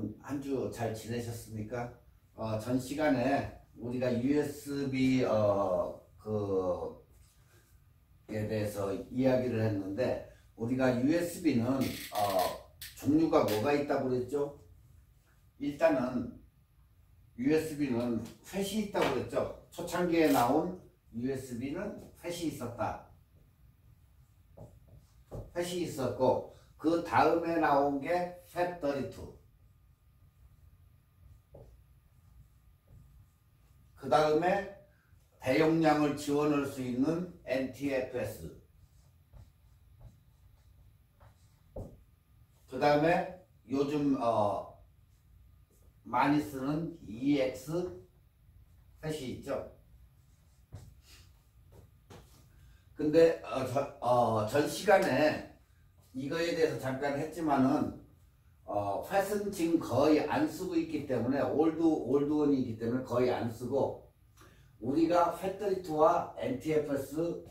여러분 한 주 잘 지내셨습니까? 전 시간에 우리가 USB 그에 대해서 이야기를 했는데, 우리가 USB는 종류가 뭐가 있다고 그랬죠? 일단은 USB는 팻이 있다고 그랬죠. 초창기에 나온 USB는 팻이 있었다. 팻이 있었고, 그 다음에 나온 게 FAT32. 그 다음에 대용량을 지원할 수 있는 NTFS. 그 다음에 요즘 많이 쓰는 EX 팻이 있죠. 근데 전 시간에 이거에 대해서 잠깐 했지만은 팻은 지금 거의 안 쓰고 있기 때문에, 올드원이기 때문에 거의 안 쓰고, 우리가 FAT32와 NTFS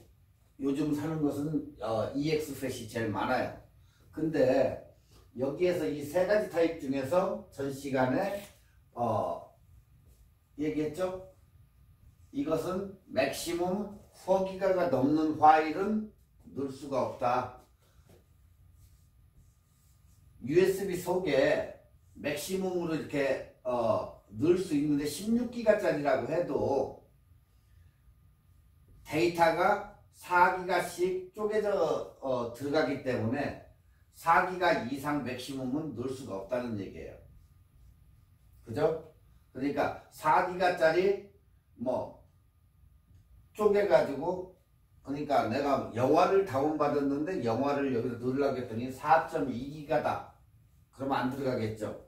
요즘 사는 것은 EX 팻이 제일 많아요. 근데 여기에서 이 세 가지 타입 중에서 전 시간에 얘기했죠. 이것은 맥시멈 4기가가 넘는 파일은 넣을 수가 없다. USB 속에 맥시멈으로 이렇게 넣을 수 있는데 16기가짜리라고 해도 데이터가 4기가씩 쪼개져 들어가기 때문에 4기가 이상 맥시멈은 넣을 수가 없다는 얘기예요. 그죠? 그러니까 4기가짜리 쪼개가지고, 그러니까 내가 영화를 다운받았는데 영화를 여기서 넣으려고 했더니 4.2기가다. 그러면 안 들어가겠죠.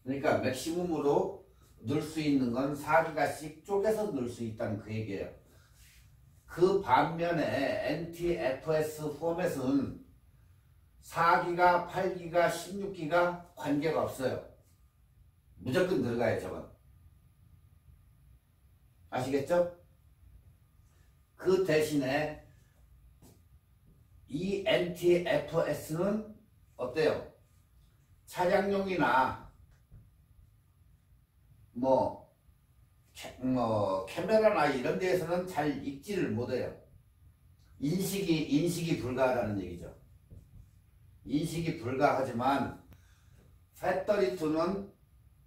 그러니까 맥시멈으로 넣을 수 있는 건 4기가씩 쪼개서 넣을 수 있다는 그 얘기예요. 그 반면에 NTFS 포맷은 4기가, 8기가, 16기가 관계가 없어요. 무조건 들어가요, 저건. 아시겠죠? 그 대신에 이 NTFS는 어때요? 차량용이나 카메라나 이런 데에서는 잘 읽지를 못해요. 인식이 불가하다는 얘기죠. 인식이 불가하지만 FAT32는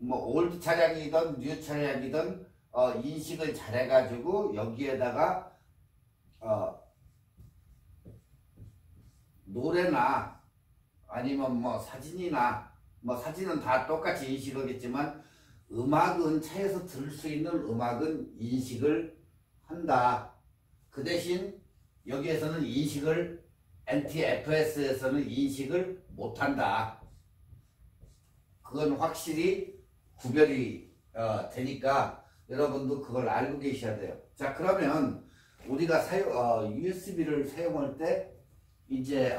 올드 차량이든 뉴 차량이든 인식을 잘해가지고 여기에다가 노래나 아니면 사진이나, 사진은 다 똑같이 인식하겠지만 음악은, 차에서 들을 수 있는 음악은 인식을 한다. 그 대신 여기에서는 NTFS에서는 인식을 못한다. 그건 확실히 구별이 되니까 여러분도 그걸 알고 계셔야 돼요. 자, 그러면 우리가 USB를 사용할 때 이제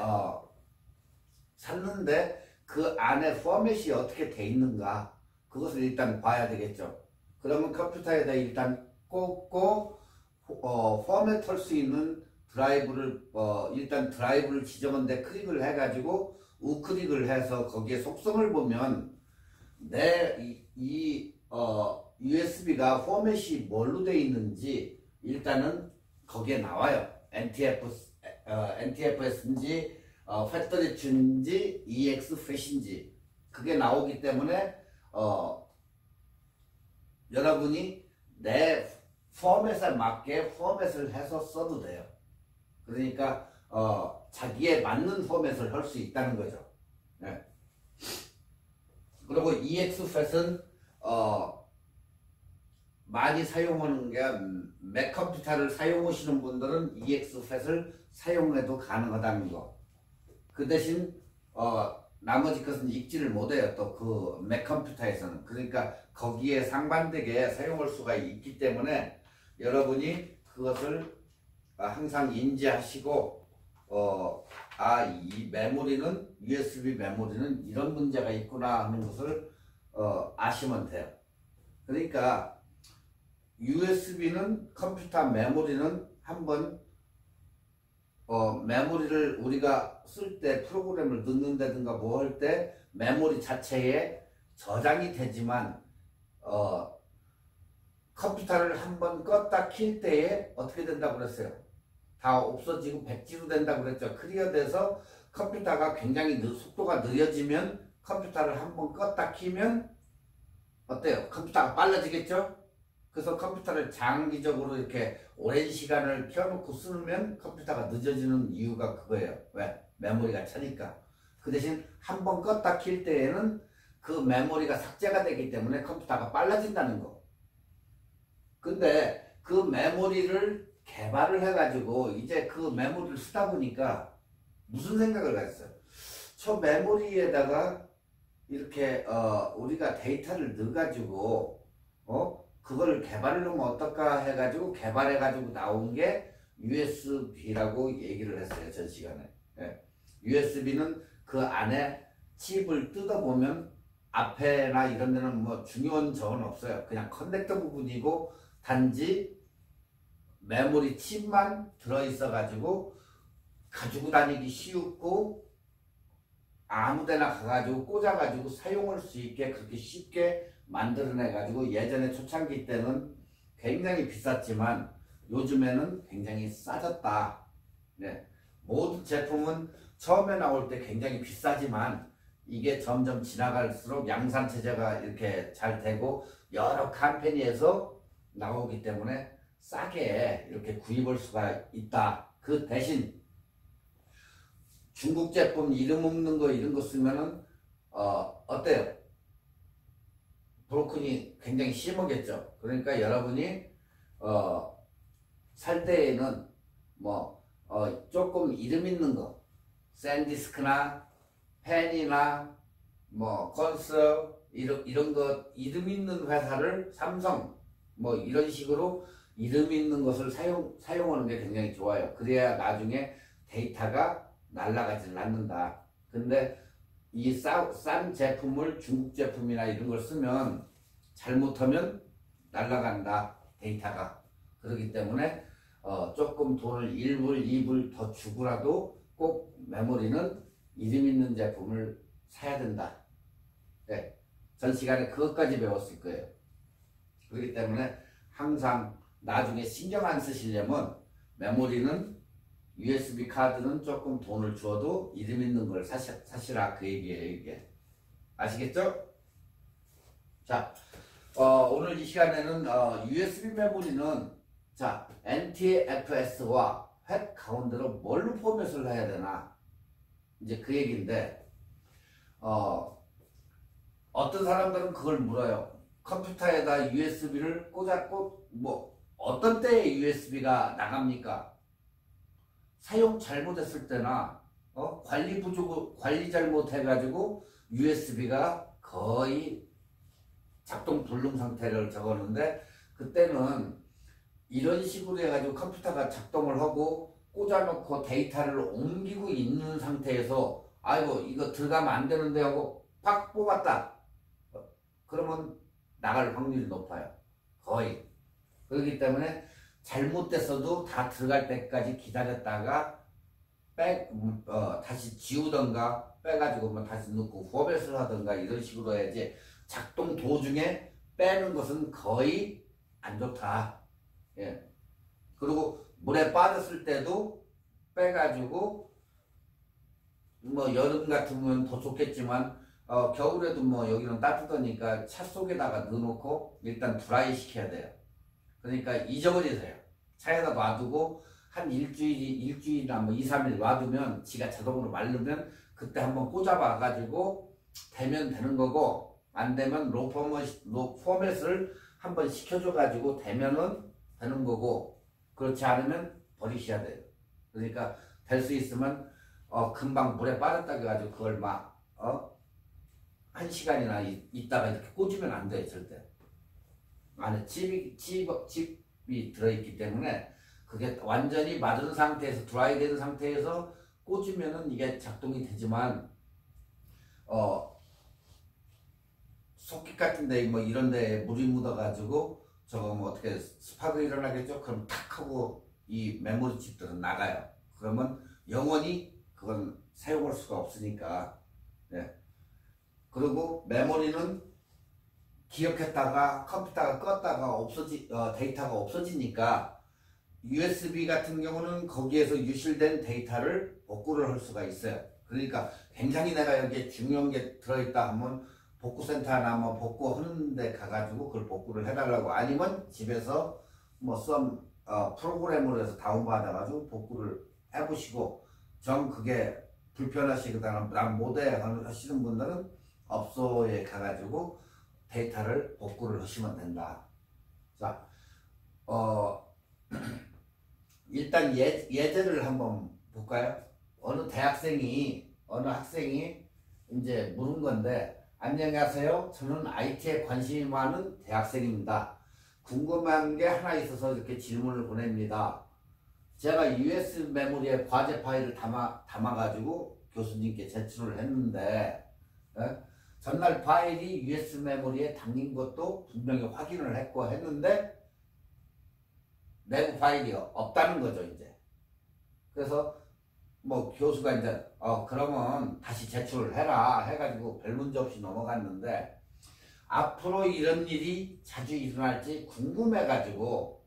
샀는데 그 안에 포맷이 어떻게 돼 있는가, 그것을 일단 봐야 되겠죠. 그러면 컴퓨터에다 일단 꽂고 포맷할 수 있는 드라이브를 일단 드라이브를 지정한 데 클릭을 해가지고 우클릭을 해서 거기에 속성을 보면 USB가 포맷이 뭘로 돼 있는지 일단은 거기에 나와요. NTFS인지 FAT32인지 EX 팻인지 그게 나오기 때문에 여러분이 내 포맷에 맞게 포맷을 해서 써도 돼요. 그러니까 자기에 맞는 포맷을 할 수 있다는 거죠. 네. 그리고 EX 팻은 많이 사용하는 게, 맥 컴퓨터를 사용하시는 분들은 EX 팻을 사용해도 가능하다는 거. 그 대신 나머지 것은 읽지를 못해요. 또 그 맥 컴퓨터에서는. 그러니까 거기에 상반되게 사용할 수가 있기 때문에 여러분이 그것을 항상 인지하시고 이 메모리는, USB 메모리는 이런 문제가 있구나 하는 것을 아시면 돼요. 그러니까 USB는, 컴퓨터 메모리는 한번 메모리를 우리가 쓸 때, 프로그램을 넣는다든가 뭐 할 때 메모리 자체에 저장이 되지만 컴퓨터를 한번 껐다 킬 때에 어떻게 된다고 그랬어요? 다 없어지고 백지로 된다고 그랬죠. 클리어돼서 컴퓨터가 굉장히 속도가 느려지면 컴퓨터를 한번 껐다 키면 어때요? 컴퓨터가 빨라지겠죠? 그래서 컴퓨터를 장기적으로 이렇게 오랜 시간을 켜놓고 쓰면 컴퓨터가 늦어지는 이유가 그거예요. 왜? 메모리가 차니까. 그 대신 한번 껐다 킬 때에는 그 메모리가 삭제가 되기 때문에 컴퓨터가 빨라진다는 거. 근데 그 메모리를 개발을 해가지고 이제 그 메모리를 쓰다 보니까 무슨 생각을 했어요? 저 메모리에다가 이렇게 우리가 데이터를 넣어가지고 그거를 개발을 하면 어떨까 해가지고 개발해가지고 나온 게 USB라고 얘기를 했어요. 전 시간에. 예. USB는 그 안에 칩을 뜯어보면 앞에나 이런 데는 뭐 중요한 점은 없어요. 그냥 커넥터 부분이고 단지 메모리 칩만 들어있어 가지고 가지고 다니기 쉽고 아무데나 가가지고 꽂아가지고 사용할 수 있게 그렇게 쉽게 만들어내가지고 예전에 초창기 때는 굉장히 비쌌지만 요즘에는 굉장히 싸졌다. 네. 모든 제품은 처음에 나올 때 굉장히 비싸지만 이게 점점 지나갈수록 양산체제가 이렇게 잘 되고 여러 컴퍼니에서 나오기 때문에 싸게 이렇게 구입할 수가 있다. 그 대신 중국 제품 이름 없는 거 이런 거 쓰면은 어때요? 브로큰이 굉장히 심하겠죠. 그러니까 여러분이 살 때에는 뭐 조금 이름 있는 거 샌디스크나 펜이나 뭐 건설 이런 거 이름 있는 회사를 삼성 뭐 이런 식으로 이름 있는 것을 사용하는 게 굉장히 좋아요. 그래야 나중에 데이터가 날아가지는 않는다. 근데 이 싼 제품을 중국 제품이나 이런 걸 쓰면 잘못하면 날아간다. 데이터가. 그렇기 때문에 조금 돈을 1불, 2불 더 주고라도 꼭 메모리는 이름 있는 제품을 사야 된다. 네. 전 시간에 그것까지 배웠을 거예요. 그렇기 때문에 항상 나중에 신경 안 쓰시려면 메모리는 USB 카드는 조금 돈을 주어도 이름 있는 걸 사시라 그 얘기예요. 이게 아시겠죠? 자, 오늘 이 시간에는 USB 메모리는 자 NTFS와 홑 가운데로 뭘로 포맷을 해야 되나 이제 그 얘기인데 어떤 사람들은 그걸 물어요. 컴퓨터에다 USB를 꽂았고 뭐 어떤 때에 USB가 나갑니까? 사용 잘못했을 때나 관리 잘못해가지고 USB가 거의 작동 불능 상태를 적었는데 그때는 이런 식으로 해가지고 컴퓨터가 작동을 하고 꽂아놓고 데이터를 옮기고 있는 상태에서 아이고 이거 들어가면 안 되는데 하고 팍 뽑았다. 그러면 나갈 확률이 높아요. 거의. 그렇기 때문에 잘못됐어도 다 들어갈 때까지 기다렸다가 다시 지우던가 빼가지고 뭐 다시 넣고 포맷을 하던가 이런 식으로 해야지 작동 도중에 빼는 것은 거의 안 좋다. 예. 그리고 물에 빠졌을 때도 빼가지고 뭐 여름 같으면 더 좋겠지만 겨울에도 뭐 여기는 따뜻하니까 차 속에다가 넣어놓고 일단 드라이 시켜야 돼요. 그러니까 잊어버리세요. 차에다 놔두고 한 일주일이나 뭐 2, 3일 놔두면 지가 자동으로 마르면 그때 한번 꽂아봐 가지고 되면 되는 거고 안 되면 로 포맷을 한번 시켜줘 가지고 되면은 되는 거고 그렇지 않으면 버리셔야 돼요. 그러니까 될 수 있으면 금방 물에 빠졌다 해가지고 그걸 막 1시간이나 있다가 이렇게 꽂으면 안 돼요. 절대. 안에 칩이 들어있기 때문에 그게 완전히 마른 상태에서 드라이 된 상태에서 꽂으면은 이게 작동이 되지만 속깃 같은데 뭐 이런데 물이 묻어가지고 저거 뭐 어떻게 스파크 일어나겠죠? 그럼 탁 하고 이 메모리 칩들은 나가요. 그러면 영원히 그건 사용할 수가 없으니까. 네. 그리고 메모리는 기억했다가 컴퓨터가 껐다가 데이터가 없어지니까 USB 같은 경우는 거기에서 유실된 데이터를 복구를 할 수가 있어요. 그러니까 굉장히 내가 여기에 중요한 게 들어있다 하면 복구센터나 뭐 복구하는 데 가가지고 그걸 복구를 해달라고, 아니면 집에서 뭐 프로그램으로 해서 다운받아가지고 복구를 해보시고, 정 그게 불편하시거나 난 못해 하시는 분들은 업소에 가가지고 데이터를 복구를 하시면 된다. 자, 일단 예제를 한번 볼까요? 어느 학생이 이제 물은 건데, 안녕하세요. 저는 IT에 관심이 많은 대학생입니다. 궁금한 게 하나 있어서 이렇게 질문을 보냅니다. 제가 US 메모리에 과제 파일을 담아가지고 교수님께 제출을 했는데, 전날 파일이 US 메모리에 담긴 것도 분명히 확인을 했고 했는데 내부 파일이 없다는 거죠, 이제. 그래서 뭐 교수가 이제 그러면 다시 제출을 해라 해가지고 별 문제 없이 넘어갔는데, 앞으로 이런 일이 자주 일어날지 궁금해가지고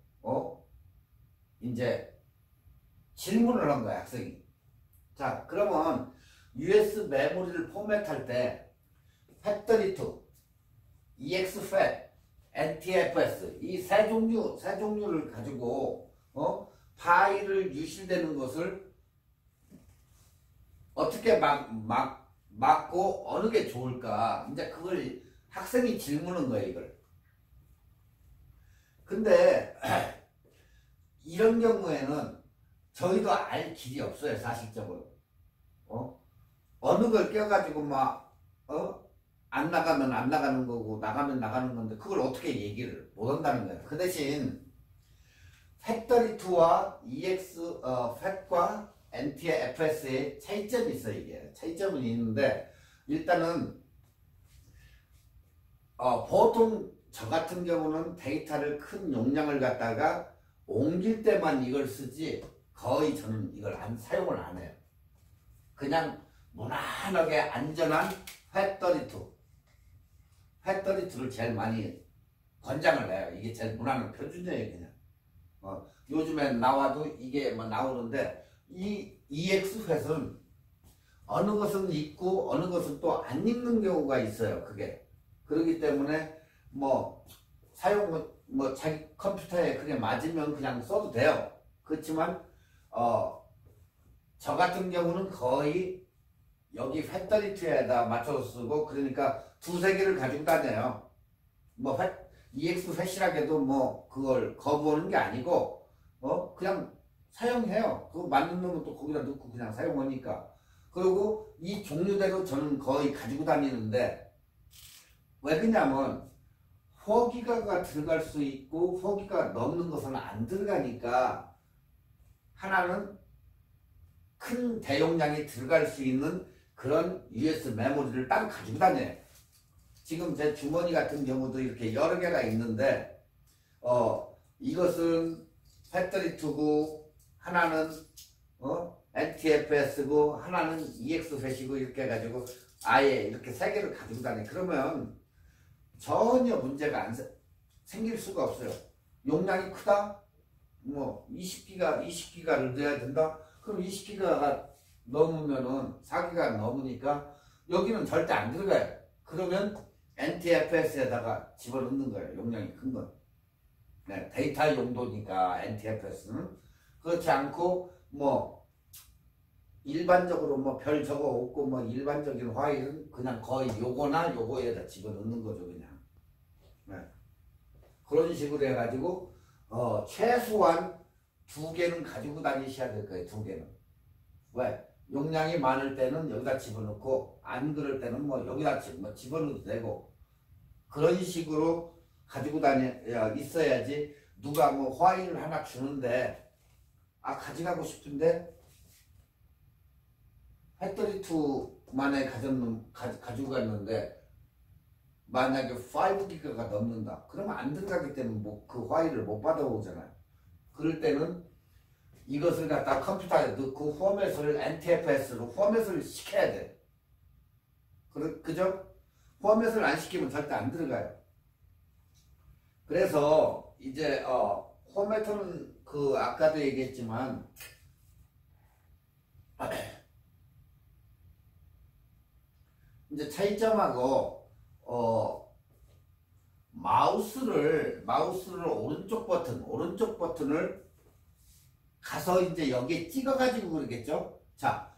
이제 질문을 한 거야, 학생이. 자, 그러면 US 메모리를 포맷할 때 FAT32, EXFAT, NTFS 이 세 종류를 가지고 파일을 유실되는 것을 어떻게 막고 어느 게 좋을까? 이제 그걸 학생이 질문한 거예요, 이걸. 근데 이런 경우에는 저희도 알 길이 없어요, 사실적으로. 어느 걸 껴가지고 안 나가면 안 나가는 거고 나가면 나가는 건데 그걸 어떻게 얘기를 못 한다는 거예요. 그 대신 FAT32와 FAT과 NTFS의 차이점이 있어요. 이게 차이점은 있는데, 일단은 보통 저 같은 경우는 데이터를 큰 용량을 갖다가 옮길 때만 이걸 쓰지 거의 저는 이걸 사용을 안 해요. 그냥 무난하게 안전한 FAT32를 제일 많이 권장을 해요. 이게 제일 무난한 표준이에요, 그냥. 요즘에 나와도 이게 나오는데, 이 EXFAT은 어느 것은 읽고 어느 것은 또 안 읽는 경우가 있어요, 그게. 그렇기 때문에 자기 컴퓨터에 그게 맞으면 그냥 써도 돼요. 그렇지만 저 같은 경우는 거의 여기 FAT32에다 맞춰서 쓰고, 그러니까 두세 개를 가지고 다녀요. EXFAT이라 해도 그걸 거부하는 게 아니고 그냥 사용해요. 그거 맞는 놈은 또 거기다 넣고 그냥 사용하니까. 그리고 이 종류대로 저는 거의 가지고 다니는데, 왜 그러냐면 4기가가 들어갈 수 있고 4기가 넘는 것은 안 들어가니까, 하나는 큰 대용량이 들어갈 수 있는 그런 US 메모리를 따로 가지고 다녀요. 지금 제 주머니 같은 경우도 이렇게 여러 개가 있는데, 이것은 FAT32고 하나는 NTFS고 하나는 EXFAT이고 이렇게 해가지고 아예 이렇게 세 개를 가지고 다녀요. 그러면 전혀 문제가 생길 수가 없어요. 용량이 크다? 20기가를 넣어야 된다? 그럼 20기가가 넘으면은 4기가 넘으니까 여기는 절대 안 들어가요. 그러면 NTFS에다가 집어넣는 거예요. 용량이 큰 건. 네, 데이터 용도니까 NTFS는. 그렇지 않고 일반적으로 별 저거 없고 일반적인 파일은 그냥 거의 요거나 요거에다 집어넣는 거죠, 그냥. 네. 그런 식으로 해가지고 최소한 2개는 가지고 다니셔야 될 거예요. 2개는. 왜? 용량이 많을 때는 여기다 집어넣고, 안 그럴 때는 여기다 집어넣어도 되고, 그런 식으로 가지고 있어야지. 누가 파일을 하나 주는데 가져가고 싶은데 FAT32만에 가지고 갔는데 만약에 5기가가 넘는다. 그러면 안 들어가기 때문에 그 파일을 못 받아오잖아요. 그럴 때는 이것을 갖다 컴퓨터에 넣고 포맷을 NTFS로 포맷을 시켜야 돼. 그죠? 포맷을 안 시키면 절대 안 들어가요. 그래서 이제 포맷은 그 아까도 얘기했지만 이제 차이점하고 마우스를 오른쪽 버튼을 가서 이제 여기에 찍어가지고 그러겠죠. 자,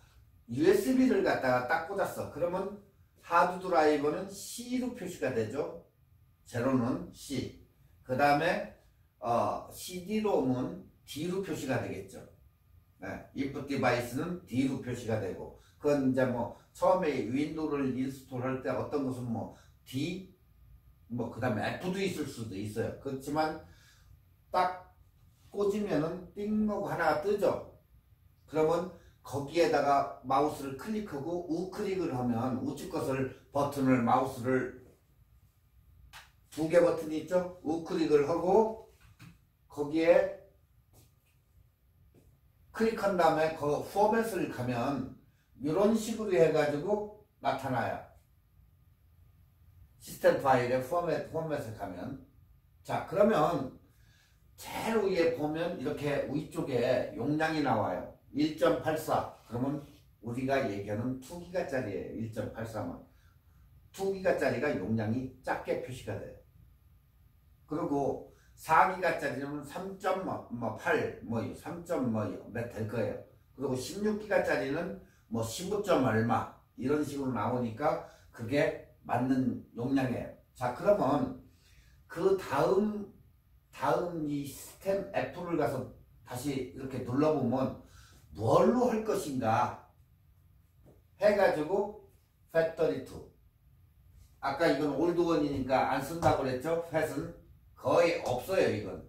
USB를 갖다가 딱 꽂았어. 그러면 하드 드라이버는 C로 표시가 되죠. 제로는 C. 그 다음에 CD-ROM은 D로 표시가 되겠죠. 네, 인풋 디바이스는 D로 표시가 되고, 그건 이제 뭐 처음에 윈도우를 인스톨 할 때 어떤 것은 뭐 D, 뭐 그 다음에 F도 있을 수도 있어요. 그렇지만 딱 꽂으면은 띵 하고 하나가 뜨죠. 그러면 거기에다가 마우스를 클릭하고 우클릭을 하면 우측 것을 버튼을 마우스를 두 개 버튼이 있죠. 우클릭을 하고 거기에 클릭한 다음에 그 포맷을 가면 이런 식으로 해가지고 나타나요. 시스템 파일에 포맷을 가면. 자, 그러면 제일 위에 보면 이렇게 위쪽에 용량이 나와요. 1.84. 그러면 우리가 얘기하는 2기가짜리예요. 1.84만. 2기가짜리가 용량이 작게 표시가 돼요. 그리고 4기가짜리는 3.8, 3.몇 될 거예요. 그리고 16기가짜리는 뭐 15점 얼마 이런 식으로 나오니까 그게 맞는 용량이에요. 자, 그러면 그 다음 이 시스템 F를 가서 다시 이렇게 눌러보면 뭘로 할 것인가 해가지고 팩토리 2. 아까 이건 올드원이니까 안 쓴다고 그랬죠. 펫은 거의 없어요. 이건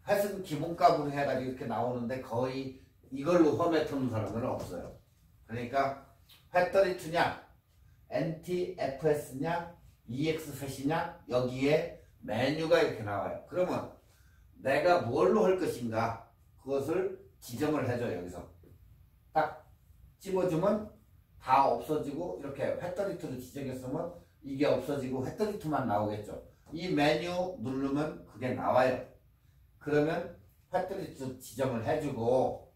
펫은 기본값으로 해가지고 이렇게 나오는데 거의 이걸로 포맷하는 사람들은 없어요. 그러니까 팩토리 2냐 NTFS냐 EXFET이냐 여기에 메뉴가 이렇게 나와요. 그러면 내가 뭘로 할 것인가 그것을 지정을 해줘. 여기서 딱 집어주면 다 없어지고 이렇게 팩토리 2를 지정했으면 이게 없어지고 팩토리 2만 나오겠죠. 이 메뉴 누르면 그게 나와요. 그러면 팩토리 2 지정을 해주고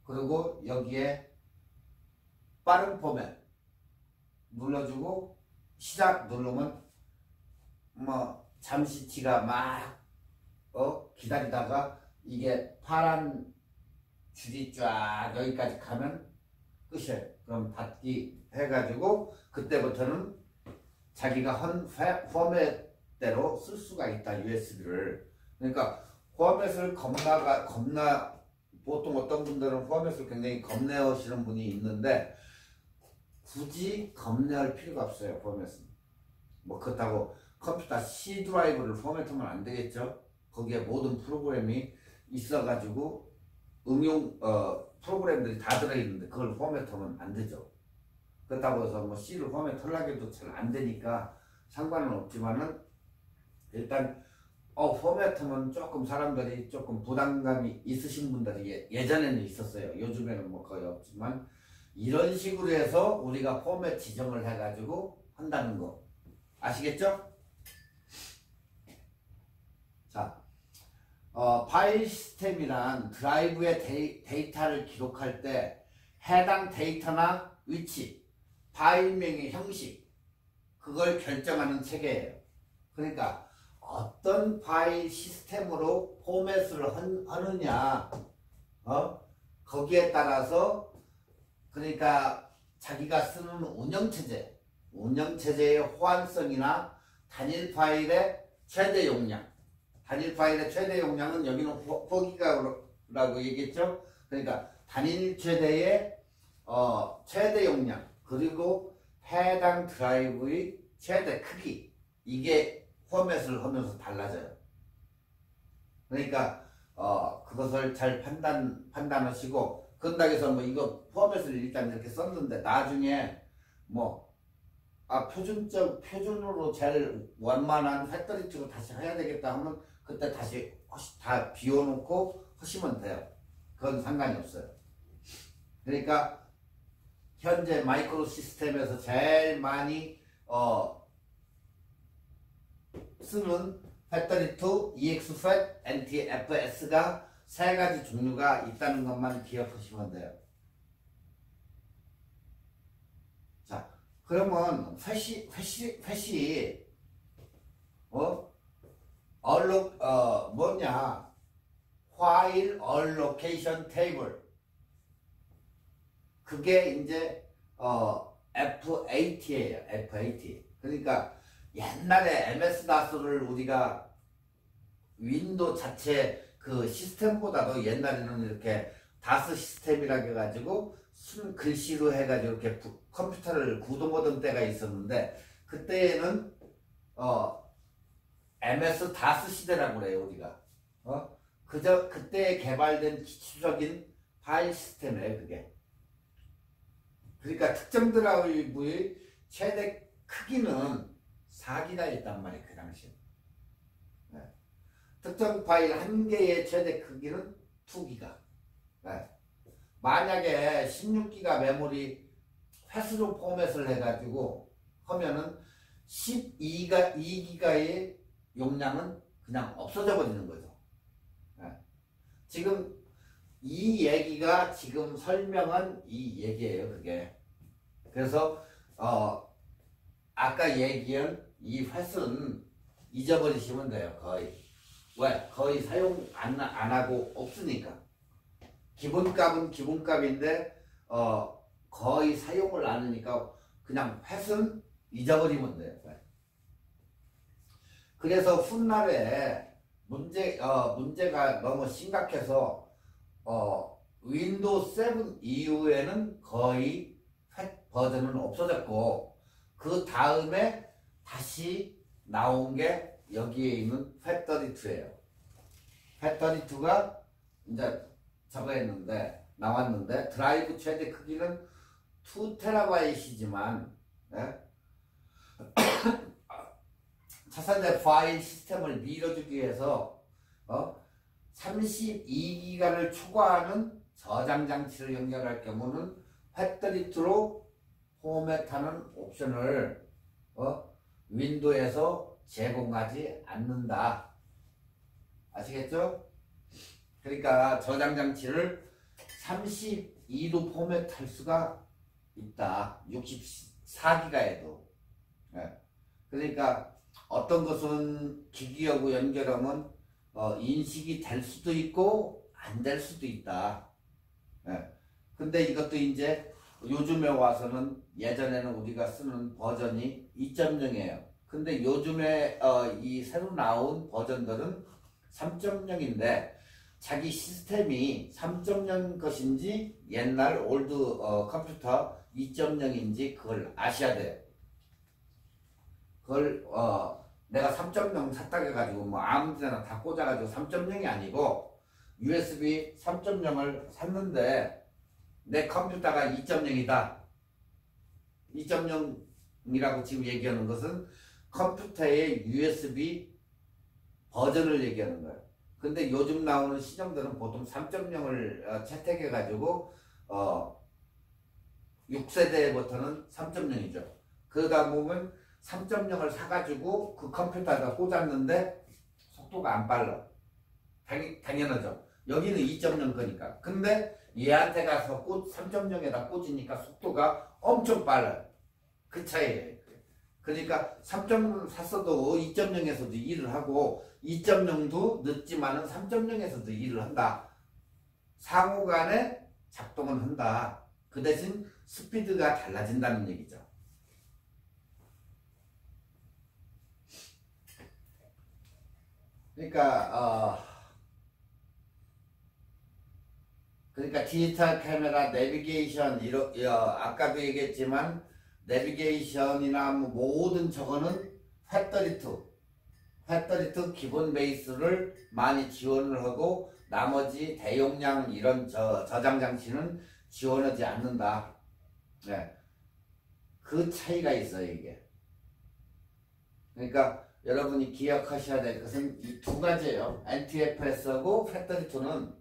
그리고 여기에 빠른 포맷 눌러주고 시작 누르면 뭐 잠시 지가 막 기다리다가 이게 파란 줄이 쫙 여기까지 가면 끝이에요. 그럼 닫기 해가지고 그때부터는 자기가 한 포맷대로 쓸 수가 있다. USB를. 그러니까 포맷을 겁나 보통 어떤 분들은 포맷을 굉장히 겁내하시는 분이 있는데 굳이 겁내할 필요가 없어요. 포맷은. 뭐 그렇다고 컴퓨터 C 드라이브를 포맷하면 안 되겠죠. 거기에 모든 프로그램이 있어가지고 프로그램들이 다 들어있는데 그걸 포맷하면 안 되죠. 그렇다고 해서 뭐 C를 포맷하려고 해도 잘 안 되니까 상관은 없지만은 일단 포맷하면 조금 사람들이 조금 부담감이 있으신 분들이 예전에는 있었어요. 요즘에는 뭐 거의 없지만 이런 식으로 해서 우리가 포맷 지정을 해가지고 한다는 거 아시겠죠? 자, 파일 시스템이란 드라이브에 데이터를 기록할 때 해당 데이터나 위치, 파일명의 형식 그걸 결정하는 체계예요. 그러니까 어떤 파일 시스템으로 포맷을 하느냐 거기에 따라서 그러니까 자기가 쓰는 운영체제의 호환성이나 단일 파일의 최대 용량 은 여기는 4기가라고 얘기했죠. 그러니까 단일 최대의 최대 용량 그리고 해당 드라이브의 최대 크기 이게 포맷을 하면서 달라져요. 그러니까 그것을 잘 판단하시고 그런다고 해서 뭐 이거 포맷을 일단 이렇게 썼는데 나중에 뭐 표준으로 제일 원만한 팩토리 쪽으로 다시 해야 되겠다 하면 그때 다시 다 비워놓고 하시면 돼요. 그건 상관이 없어요. 그러니까 현재 마이크로 시스템에서 제일 많이 쓰는 FAT32, EXFAT, NTFS가 세 가지 종류가 있다는 것만 기억하시면 돼요. 자, 그러면 펫이 뭐냐? File Allocation Table. 그게 이제 F80예요. F80. 그러니까 옛날에 MS-DOS를 우리가 윈도우 자체 그 시스템보다도 옛날에는 이렇게 다스 시스템이라 해가지고 순 글씨로 해가지고 이렇게 컴퓨터를 구동하던 때가 있었는데 그때에는 MS 다스 시대라고 그래요 우리가. 그때 개발된 기초적인 파일 시스템이에요 그게. 그러니까 특정 드라이브의 최대 크기는 4기가 있단 말이에요 그 당시에. 네. 특정 파일 한 개의 최대 크기는 2기가. 네. 만약에 16기가 메모리 횟수로 포맷을 해가지고 하면은 2기가의 용량은 그냥 없어져 버리는 거죠. 네. 지금 이 얘기가 지금 설명한 이 얘기예요 그게. 그래서 아까 얘기한 이 횟수는 잊어버리시면 돼요 거의. 왜? 거의 사용 안 하고 없으니까. 기본값은 기본값인데 거의 사용을 안 하니까 그냥 횟수는 잊어버리면 돼요. 그래서 훗날에 문제가 너무 심각해서 윈도우 7 이후에는 거의 펫 버전은 없어졌고 그 다음에 다시 나온 게 여기에 있는 FAT32예요. FAT32가 이제 저거 했는데 나왔는데 드라이브 최대 크기는 2TB이지만 네? 차세대 파일 시스템을 밀어주기 위해서 32기가를 초과하는 저장 장치를 연결할 경우는 FAT32로 포맷하는 옵션을 윈도우에서 제공하지 않는다. 아시겠죠? 그러니까 저장 장치를 32로 포맷할 수가 있다. 64기가에도. 그러니까 어떤 것은 기기하고 연결하면 인식이 될 수도 있고 안 될 수도 있다. 근데 이것도 이제 요즘에 와서는 예전에는 우리가 쓰는 버전이 2.0이에요. 근데 요즘에 이 새로 나온 버전들은 3.0인데 자기 시스템이 3.0 것인지 옛날 올드 컴퓨터 2.0인지 그걸 아셔야 돼요. 그걸 내가 3.0 샀다 해가지고 뭐 아무 데나 다 꽂아가지고 3.0이 아니고 USB 3.0을 샀는데 내 컴퓨터가 2.0이다. 2.0이라고 지금 얘기하는 것은 컴퓨터의 USB 버전을 얘기하는 거예요. 근데 요즘 나오는 시정들은 보통 3.0을 채택해가지고 6세대부터는 3.0이죠. 그러다 보면 3.0을 사가지고 그 컴퓨터에다 꽂았는데 속도가 안 빨라. 당연하죠. 여기는 2.0 거니까. 근데 얘한테 가서 3.0에다 꽂으니까 속도가 엄청 빨라요. 그 차이에요. 그러니까 3.0 샀어도 2.0에서도 일을 하고 2.0도 늦지만은 3.0에서도 일을 한다. 상호간에 작동은 한다. 그 대신 스피드가 달라진다는 얘기죠. 그러니까 디지털 카메라, 내비게이션, 아까도 얘기했지만 내비게이션이나 모든 저거는 FAT32 기본 베이스를 많이 지원을 하고 나머지 대용량 이런 저장 장치는 지원하지 않는다. 네. 그 차이가 있어요 이게. 그러니까 여러분이 기억하셔야 될 것은 이 두 가지예요. NTFS하고 FAT32는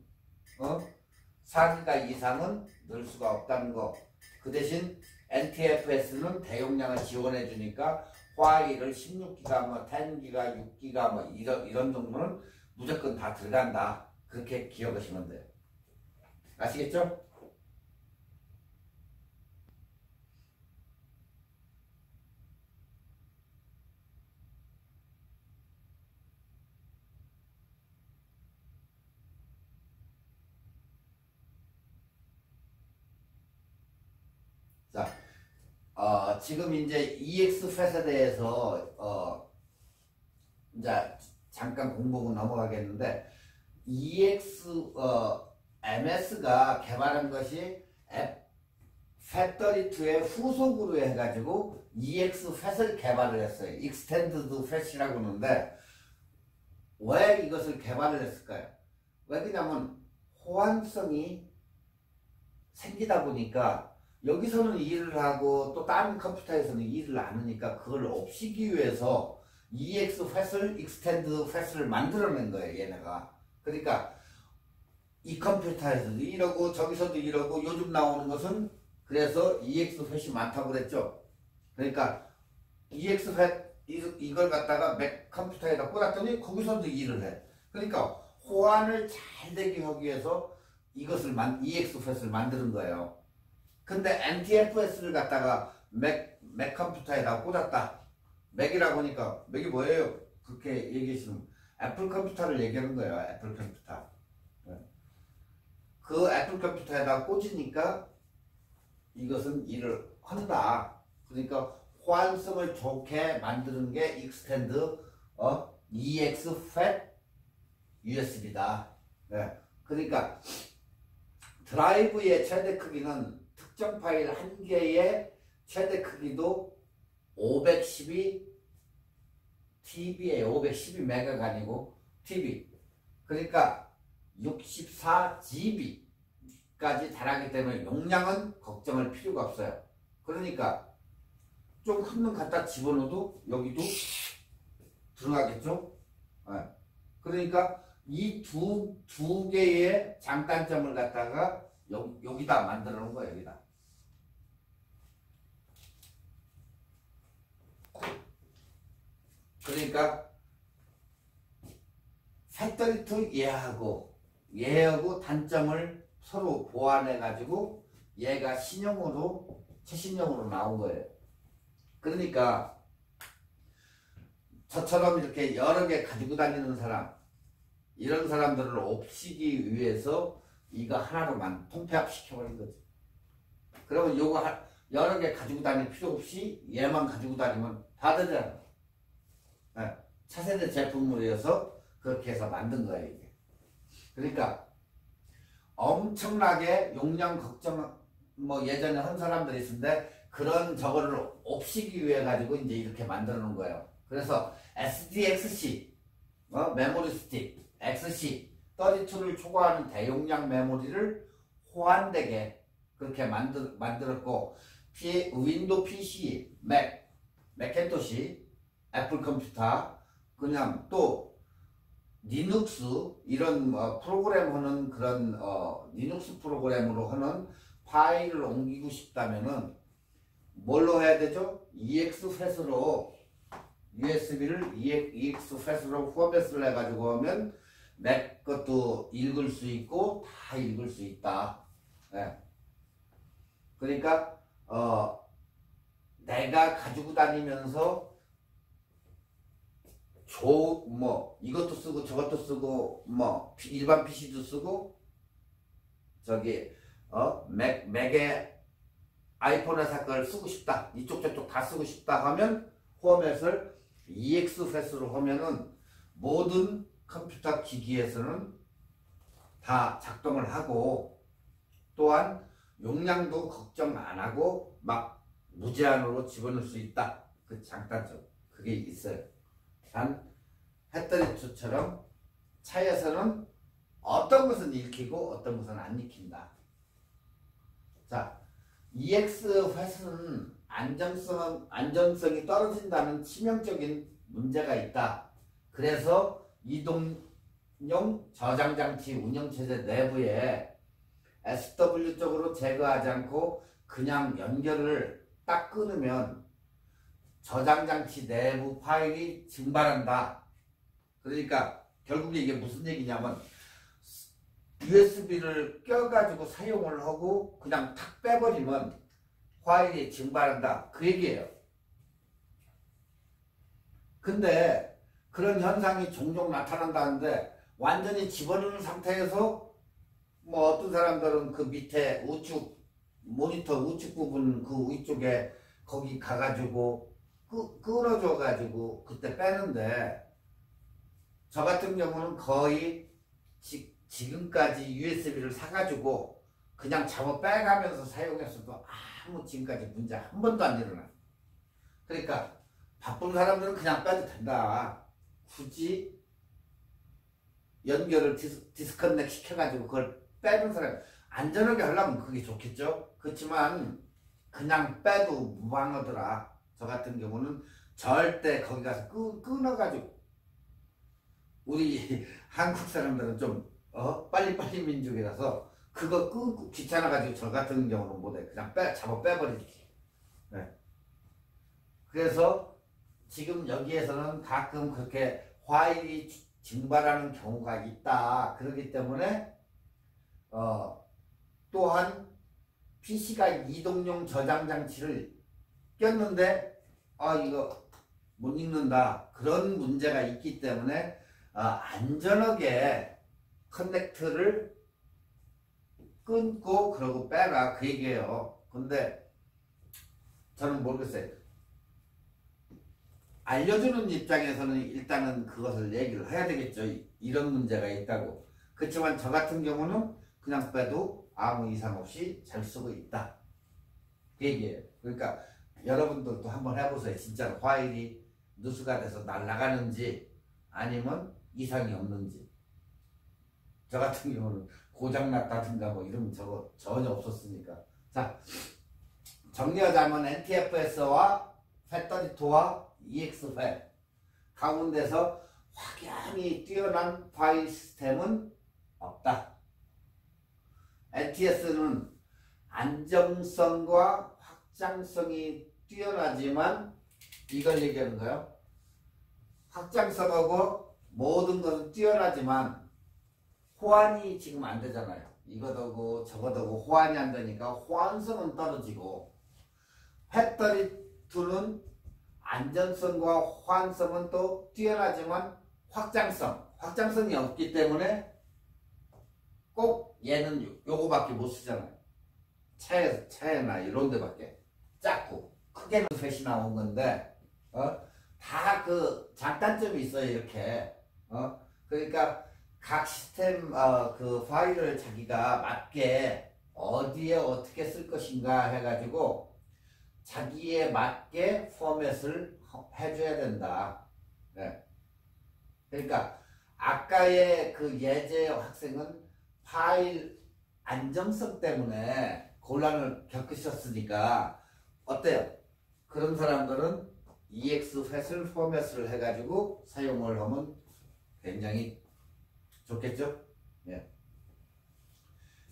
4기가 이상은 넣을 수가 없다는 거. 그 대신 NTFS는 대용량을 지원해 주니까 화일을 16기가 뭐 10기가 6기가 뭐 이런 정도는 무조건 다 들어간다. 그렇게 기억하시면 돼요. 아시겠죠? 자, 지금 이제 EX팻에 대해서 이제 잠깐 공부하고 넘어가겠는데 MS가 개발한 것이 FAT32의 후속으로 해가지고 EX팻을 개발을 했어요. Extended FAT이라고 하는데 왜 이것을 개발을 했을까요? 왜 그러냐면 호환성이 생기다 보니까 여기서는 일을 하고 또 다른 컴퓨터에서는 일을 안 하니까 그걸 없애기 위해서 EX팻을 Extended FAT을 만들어낸 거예요. 얘네가. 그러니까 이 컴퓨터에서도 이러고 저기서도 이러고 요즘 나오는 것은 그래서 EX팻이 많다고 그랬죠. 그러니까 EX팻 이걸 갖다가 맥 컴퓨터에다 꽂았더니 거기서도 일을 해. 그러니까 호환을 잘 되게 하기 위해서 이것을 EX팻을 만드는 거예요. 근데 NTFS를 갖다가 맥 컴퓨터에다 꽂았다. 맥이라고 하니까 맥이 뭐예요? 그렇게 얘기하시면 애플 컴퓨터를 얘기하는 거예요. 애플 컴퓨터. 그 애플 컴퓨터에다 꽂으니까 이것은 일을 한다. 그러니까 호환성을 좋게 만드는 게 익스텐드 EX팻 USB다. 네. 그러니까 드라이브의 최대 크기는 특정 파일 한 개의 최대 크기도 512 TB예요. 512 메가가 아니고 TB. 그러니까 64GB까지 달하기 때문에 용량은 걱정할 필요가 없어요. 그러니까 좀 큰 놈 갖다 집어넣어도 여기도 들어가겠죠? 네. 그러니까 이 두 개의 장단점을 갖다가 여기다 만들어 놓은 거예요. 여기다. 그러니까 FAT32 얘하고 단점을 서로 보완해 가지고 얘가 최신형으로 나온 거예요. 그러니까 저처럼 이렇게 여러 개 가지고 다니는 사람, 이런 사람들을 없애기 위해서 이거 하나로만 통폐합 시켜버린 거지. 그러면 요거 여러 개 가지고 다닐 필요 없이 얘만 가지고 다니면 다 되잖아. 네. 차세대 제품물이어서 그렇게 해서 만든 거예요, 이게. 그러니까 엄청나게 용량 걱정 뭐 예전에 한 사람들이 있었는데 그런 저거를 없애기 위해 가지고 이제 이렇게 만들어 놓은 거예요. 그래서 SDXC 메모리 스틱 XC 32를 초과하는 대용량 메모리를 호환되게 그렇게 만들었고 윈도우 PC, 맥킨토시, 애플 컴퓨터 그냥 또 리눅스 이런 프로그램 하는 그런 리눅스 프로그램으로 하는 파일을 옮기고 싶다면은 뭘로 해야 되죠? EX팻으로 USB를 EX팻으로 포맷을 해가지고 하면 맥 것도 읽을 수 있고 다 읽을 수 있다. 네. 그러니까 내가 가지고 다니면서 이것도 쓰고 저것도 쓰고 일반 PC도 쓰고 저기 맥에 아이폰에서 걸 쓰고 싶다. 이쪽 저쪽 다 쓰고 싶다 하면 포맷을 EX팻으로 하면은 모든 컴퓨터 기기에서는 다 작동을 하고 또한 용량도 걱정 안 하고 막 무제한으로 집어넣을 수 있다. 그 장단점 그게 있어요. 단 햇더리투처럼 차에서는 어떤 것은 읽히고 어떤 것은 안 읽힌다. 자, EX팻은 안전성이 떨어진다는 치명적인 문제가 있다. 그래서 이동용 저장장치 운영체제 내부에 SW 쪽으로 제거하지 않고 그냥 연결을 딱 끊으면 저장장치 내부 파일이 증발한다. 그러니까 결국에 이게 무슨 얘기냐면 USB를 껴가지고 사용을 하고 그냥 탁 빼버리면 파일이 증발한다. 그 얘기예요. 근데 그런 현상이 종종 나타난다는데 완전히 집어넣은 상태에서 뭐 어떤 사람들은 그 밑에 우측 모니터 우측 부분 그 위쪽에 거기 가가지고 끊어줘가지고 그때 빼는데 저 같은 경우는 거의 지금까지 USB를 사가지고 그냥 잡아 빼가면서 사용했어도 아무 지금까지 문제 한 번도 안 일어나. 그러니까 바쁜 사람들은 그냥 빼도 된다. 굳이 연결을 디스커넥 시켜가지고 그걸 빼는 사람 안전하게 하려면 그게 좋겠죠. 그렇지만 그냥 빼도 무방하더라. 저 같은 경우는 절대 거기 가서 끊어가지고 우리 한국 사람들은 좀 빨리빨리 민족이라서 그거 끊고 귀찮아가지고 저 같은 경우는 못해. 그냥 잡아 빼버리지. 네. 그래서 지금 여기에서는 가끔 그렇게 파일이 증발하는 경우가 있다. 그렇기 때문에 또한 PC가 이동용 저장 장치를 꼈는데 이거 못 읽는다. 그런 문제가 있기 때문에 안전하게 커넥트를 끊고 그러고 빼라 그 얘기예요. 근데 저는 모르겠어요. 알려주는 입장에서는 일단은 그것을 얘기를 해야 되겠죠. 이런 문제가 있다고. 그렇지만 저 같은 경우는 그냥 빼도 아무 이상 없이 잘 쓰고 있다. 그 얘기예요. 그러니까 여러분들도 한번 해보세요. 진짜로 파일이 누수가 돼서 날아가는지 아니면 이상이 없는지. 저 같은 경우는 고장났다든가 뭐 이러면 저거 전혀 없었으니까. 자, 정리하자면 NTFS와 FAT32와 EXFAT 가운데서 확연히 뛰어난 파일 시스템은 없다. NTS는 안정성과 확장성이 뛰어나지만 이걸 얘기하는 거예요. 확장성하고 모든 것은 뛰어나지만 호환이 지금 안 되잖아요. 이거도고 저거도고 호환이 안 되니까 호환성은 떨어지고 팻32는 안전성과 호환성은 또 뛰어나지만 확장성이 없기 때문에 꼭 얘는 요거밖에 못 쓰잖아요. 차에나 이런 데밖에 작고 크게는 셋이 나온 건데 다 그 장단점이 있어요. 이렇게 그러니까 각 시스템 그 파일을 자기가 맞게 어디에 어떻게 쓸 것인가 해가지고 자기에 맞게 포맷을 해줘야 된다. 네. 그러니까 아까의 그 예제 학생은 파일 안정성 때문에 곤란을 겪으셨으니까 어때요? 그런 사람들은 EXFAT을 포맷을 해가지고 사용을 하면 굉장히 좋겠죠? 예.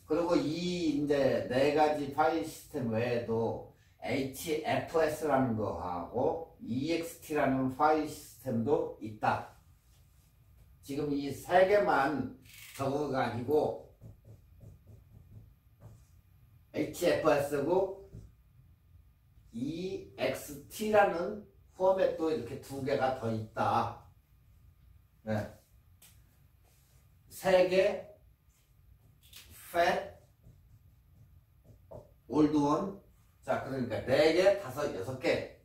그리고 이제 네 가지 파일 시스템 외에도 HFS라는 거하고 EXT라는 파일 시스템도 있다. 지금 이 세 개만 저거가 아니고 HFS고 EXT라는 포맷도 이렇게 두 개가 더 있다. 네. 세 개, FAT, 올드원. 자, 그러니까 4개, 5, 6개.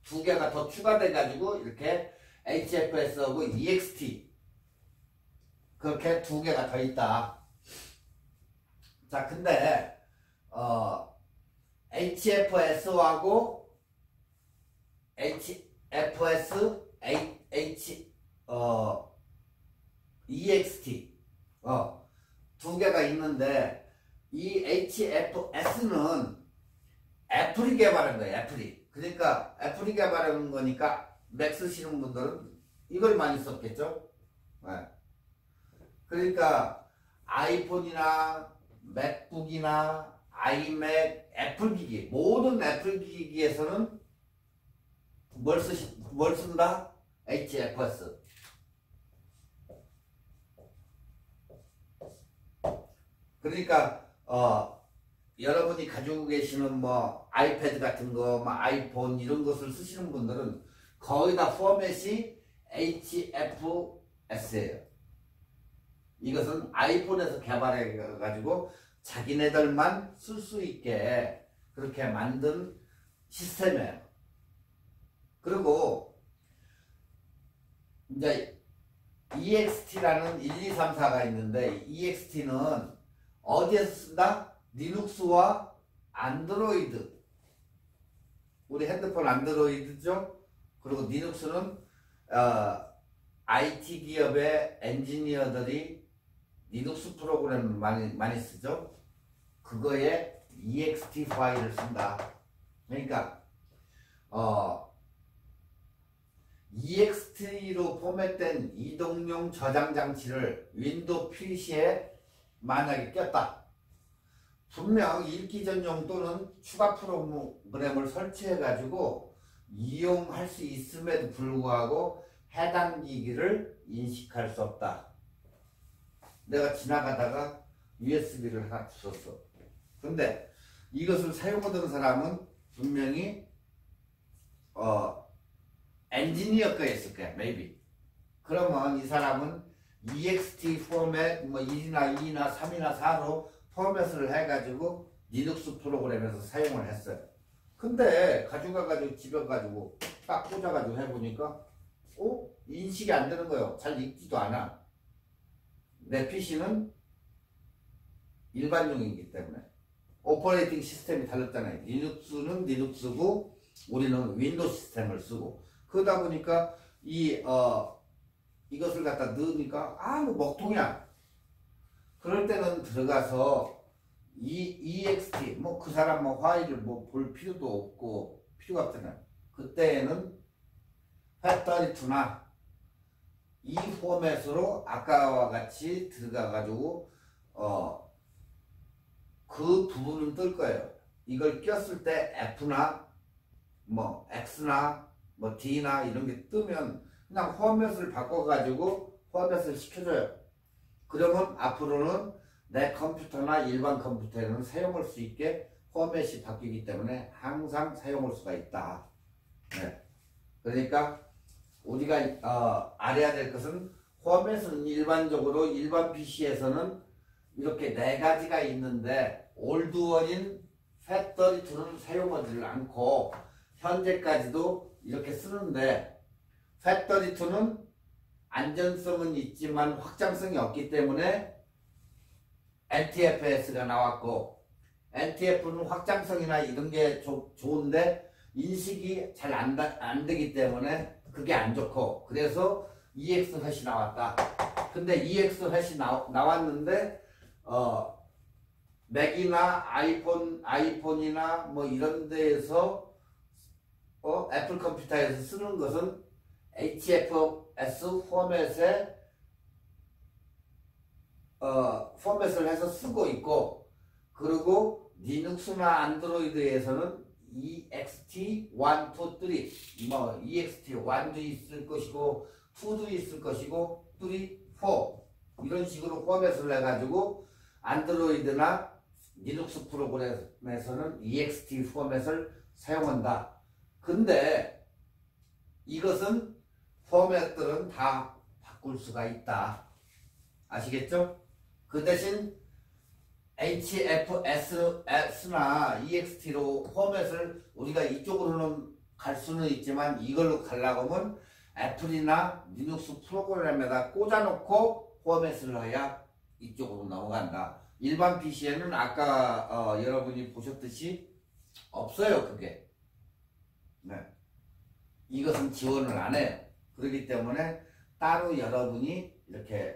2개가 더 추가돼가지고 이렇게 HFS하고 EXT. 그렇게 2개가 더 있다. 자, 근데, HFS하고 HFS, EXT. 2개가 있는데, 이 HFS는 애플이 개발한 거예요. 애플이. 그러니까 애플이 개발한 거니까 맥 쓰시는 분들은 이걸 많이 썼겠죠. 네. 그러니까 아이폰이나 맥북이나 아이맥, 애플 기기, 모든 애플 기기에서는 뭘 쓴다? HFS. 그러니까 여러분이 가지고 계시는 뭐 아이패드 같은 거, 뭐 아이폰 이런 것을 쓰시는 분들은 거의 다 포맷이 HFS예요. 이것은 아이폰에서 개발해 가지고 자기네들만 쓸 수 있게 그렇게 만든 시스템이에요. 그리고 이제 EXT라는 1, 2, 3, 4가 있는데 EXT는 어디에서 쓴다? 리눅스와 안드로이드. 우리 핸드폰 안드로이드죠? 그리고 리눅스는 IT 기업의 엔지니어들이 리눅스 프로그램을 많이 쓰죠? 그거에 EXT 파일을 쓴다. 그러니까 EXT로 포맷된 이동용 저장 장치를 윈도우 PC에 만약에 꼈다. 분명 읽기 전용 또는 추가 프로그램을 설치해 가지고 이용할 수 있음에도 불구하고 해당 기기를 인식할 수 없다. 내가 지나가다가 USB를 하나 주웠어. 근데 이것을 사용하던 사람은 분명히 엔지니어 거였을 거야, maybe. 그러면 이 사람은 EXT 포맷 뭐 1이나 2나 3이나 4로 포맷을 해가지고 리눅스 프로그램에서 사용을 했어요. 근데 가져가가지고 집에 가지고 딱 꽂아가지고 해보니까 인식이 안 되는 거예요. 잘 읽지도 않아. 내 PC는 일반용이기 때문에. 오퍼레이팅 시스템이 달랐잖아요. 리눅스는 리눅스고 우리는 윈도우 시스템을 쓰고. 그러다 보니까 이것을 갖다 넣으니까 뭐 먹통이야. 그럴 때는 들어가서 EXT 뭐 그 사람 뭐 파일을 뭐 볼 필요도 없고 필요가 없잖아요. 그때에는 팻32나 이 포맷으로 아까와 같이 들어가 가지고 그 부분은 뜰 거예요. 이걸 꼈을 때 F나 뭐 X나 뭐 D나 이런 게 뜨면 그냥 포맷을 바꿔 가지고 포맷을 시켜줘요. 그러면 앞으로는 내 컴퓨터나 일반 컴퓨터에는 사용할 수 있게 포맷이 바뀌기 때문에 항상 사용할 수가 있다. 네. 그러니까 우리가 알아야 될 것은 포맷은 일반적으로 일반 PC에서는 이렇게 4가지가 있는데 올드원인 팻32는 사용하지를 않고 현재까지도 이렇게 쓰는데 팻32는 안전성은 있지만 확장성이 없기 때문에 NTFS가 나왔고 NTF는 확장성이나 이런 게 좋은데 인식이 잘 안 되기 때문에 그게 안 좋고 그래서 EX팻이 나왔다. 근데 EX팻이 나왔는데 맥이나 아이폰이나 뭐 이런 데에서 애플 컴퓨터에서 쓰는 것은 HFS 포맷을 해서 쓰고 있고 그리고 리눅스나 안드로이드에서는 EXT 1, 2, 3 뭐 EXT 1도 있을 것이고 2도 있을 것이고 3, 4 이런 식으로 포맷을 해가지고 안드로이드나 리눅스 프로그램에서는 EXT 포맷을 사용한다. 근데 이것은 포맷들은 다 바꿀 수가 있다. 아시겠죠? 그 대신 HFS나 EXT로 포맷을 우리가 이쪽으로는 갈 수는 있지만 이걸로 가려고 하면 애플이나 리눅스 프로그램에다 꽂아놓고 포맷을 해야 이쪽으로 넘어간다. 일반 PC에는 아까 여러분이 보셨듯이 없어요. 그게. 네. 이것은 지원을 안 해요. 그렇기 때문에 따로 여러분이 이렇게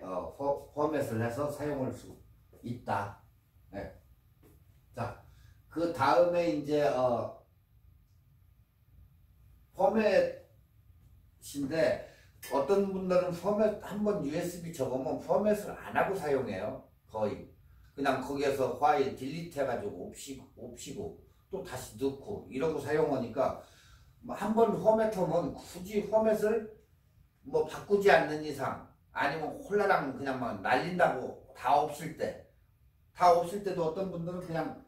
포맷을 해서 사용할 수 있다. 네. 자, 그 다음에 이제 포맷인데 어떤 분들은 포맷 한번 USB 적으면 포맷을 안 하고 사용해요. 거의. 그냥 거기에서 파일 딜리트 해가지고 옵시고 또 다시 넣고 이러고 사용하니까 한 번 포맷하면 굳이 포맷을 뭐 바꾸지 않는 이상 아니면 홀라당 그냥 막 날린다고 다 없을 때도 어떤 분들은 그냥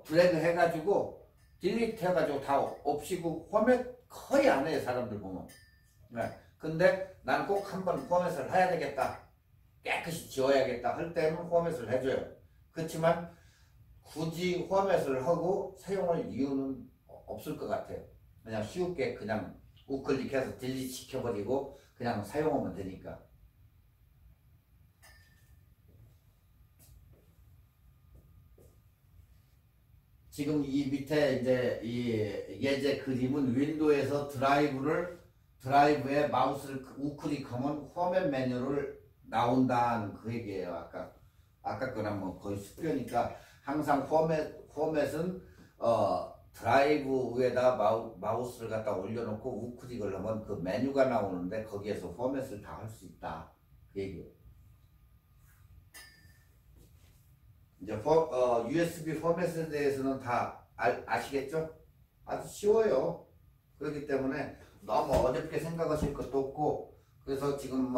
드래그 해가지고 딜리트 해가지고 다 없이고 포맷 거의 안 해요 사람들 보면. 네. 근데 난 꼭 한번 포맷을 해야 되겠다 깨끗이 지워야겠다 할 때는 포맷을 해줘요. 그렇지만 굳이 포맷을 하고 사용할 이유는 없을 것 같아요. 그냥 쉽게 그냥 우클릭해서 딜리트 시켜버리고 그냥 사용하면 되니까. 지금 이 밑에 이제 이 예제 그림은 윈도우에서 드라이브에 마우스를 우클릭하면 포맷 메뉴를 나온다는 그 얘기예요. 아까 거랑 뭐 거의 숙변이니까 항상 포맷은 드라이브 위에다 마우스를 갖다 올려놓고 우클릭을 하면 그 메뉴가 나오는데 거기에서 포맷을 다 할 수 있다 그 얘기예요. 이제 USB 포맷에 대해서는 다 아시겠죠? 아주 쉬워요. 그렇기 때문에 너무 어렵게 생각하실 것도 없고, 그래서 지금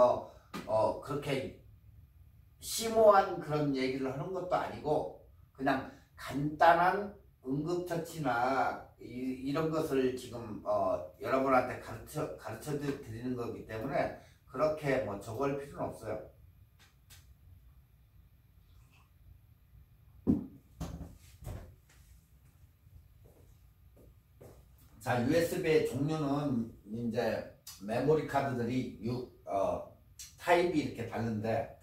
그렇게 심오한 그런 얘기를 하는 것도 아니고 그냥 간단한 응급처치나 이런 것을 지금 여러분한테 가르쳐 드리는 거기 때문에 그렇게 뭐 적을 필요는 없어요. 자, USB의 종류는 이제 메모리 카드들이 타입이 이렇게 다른데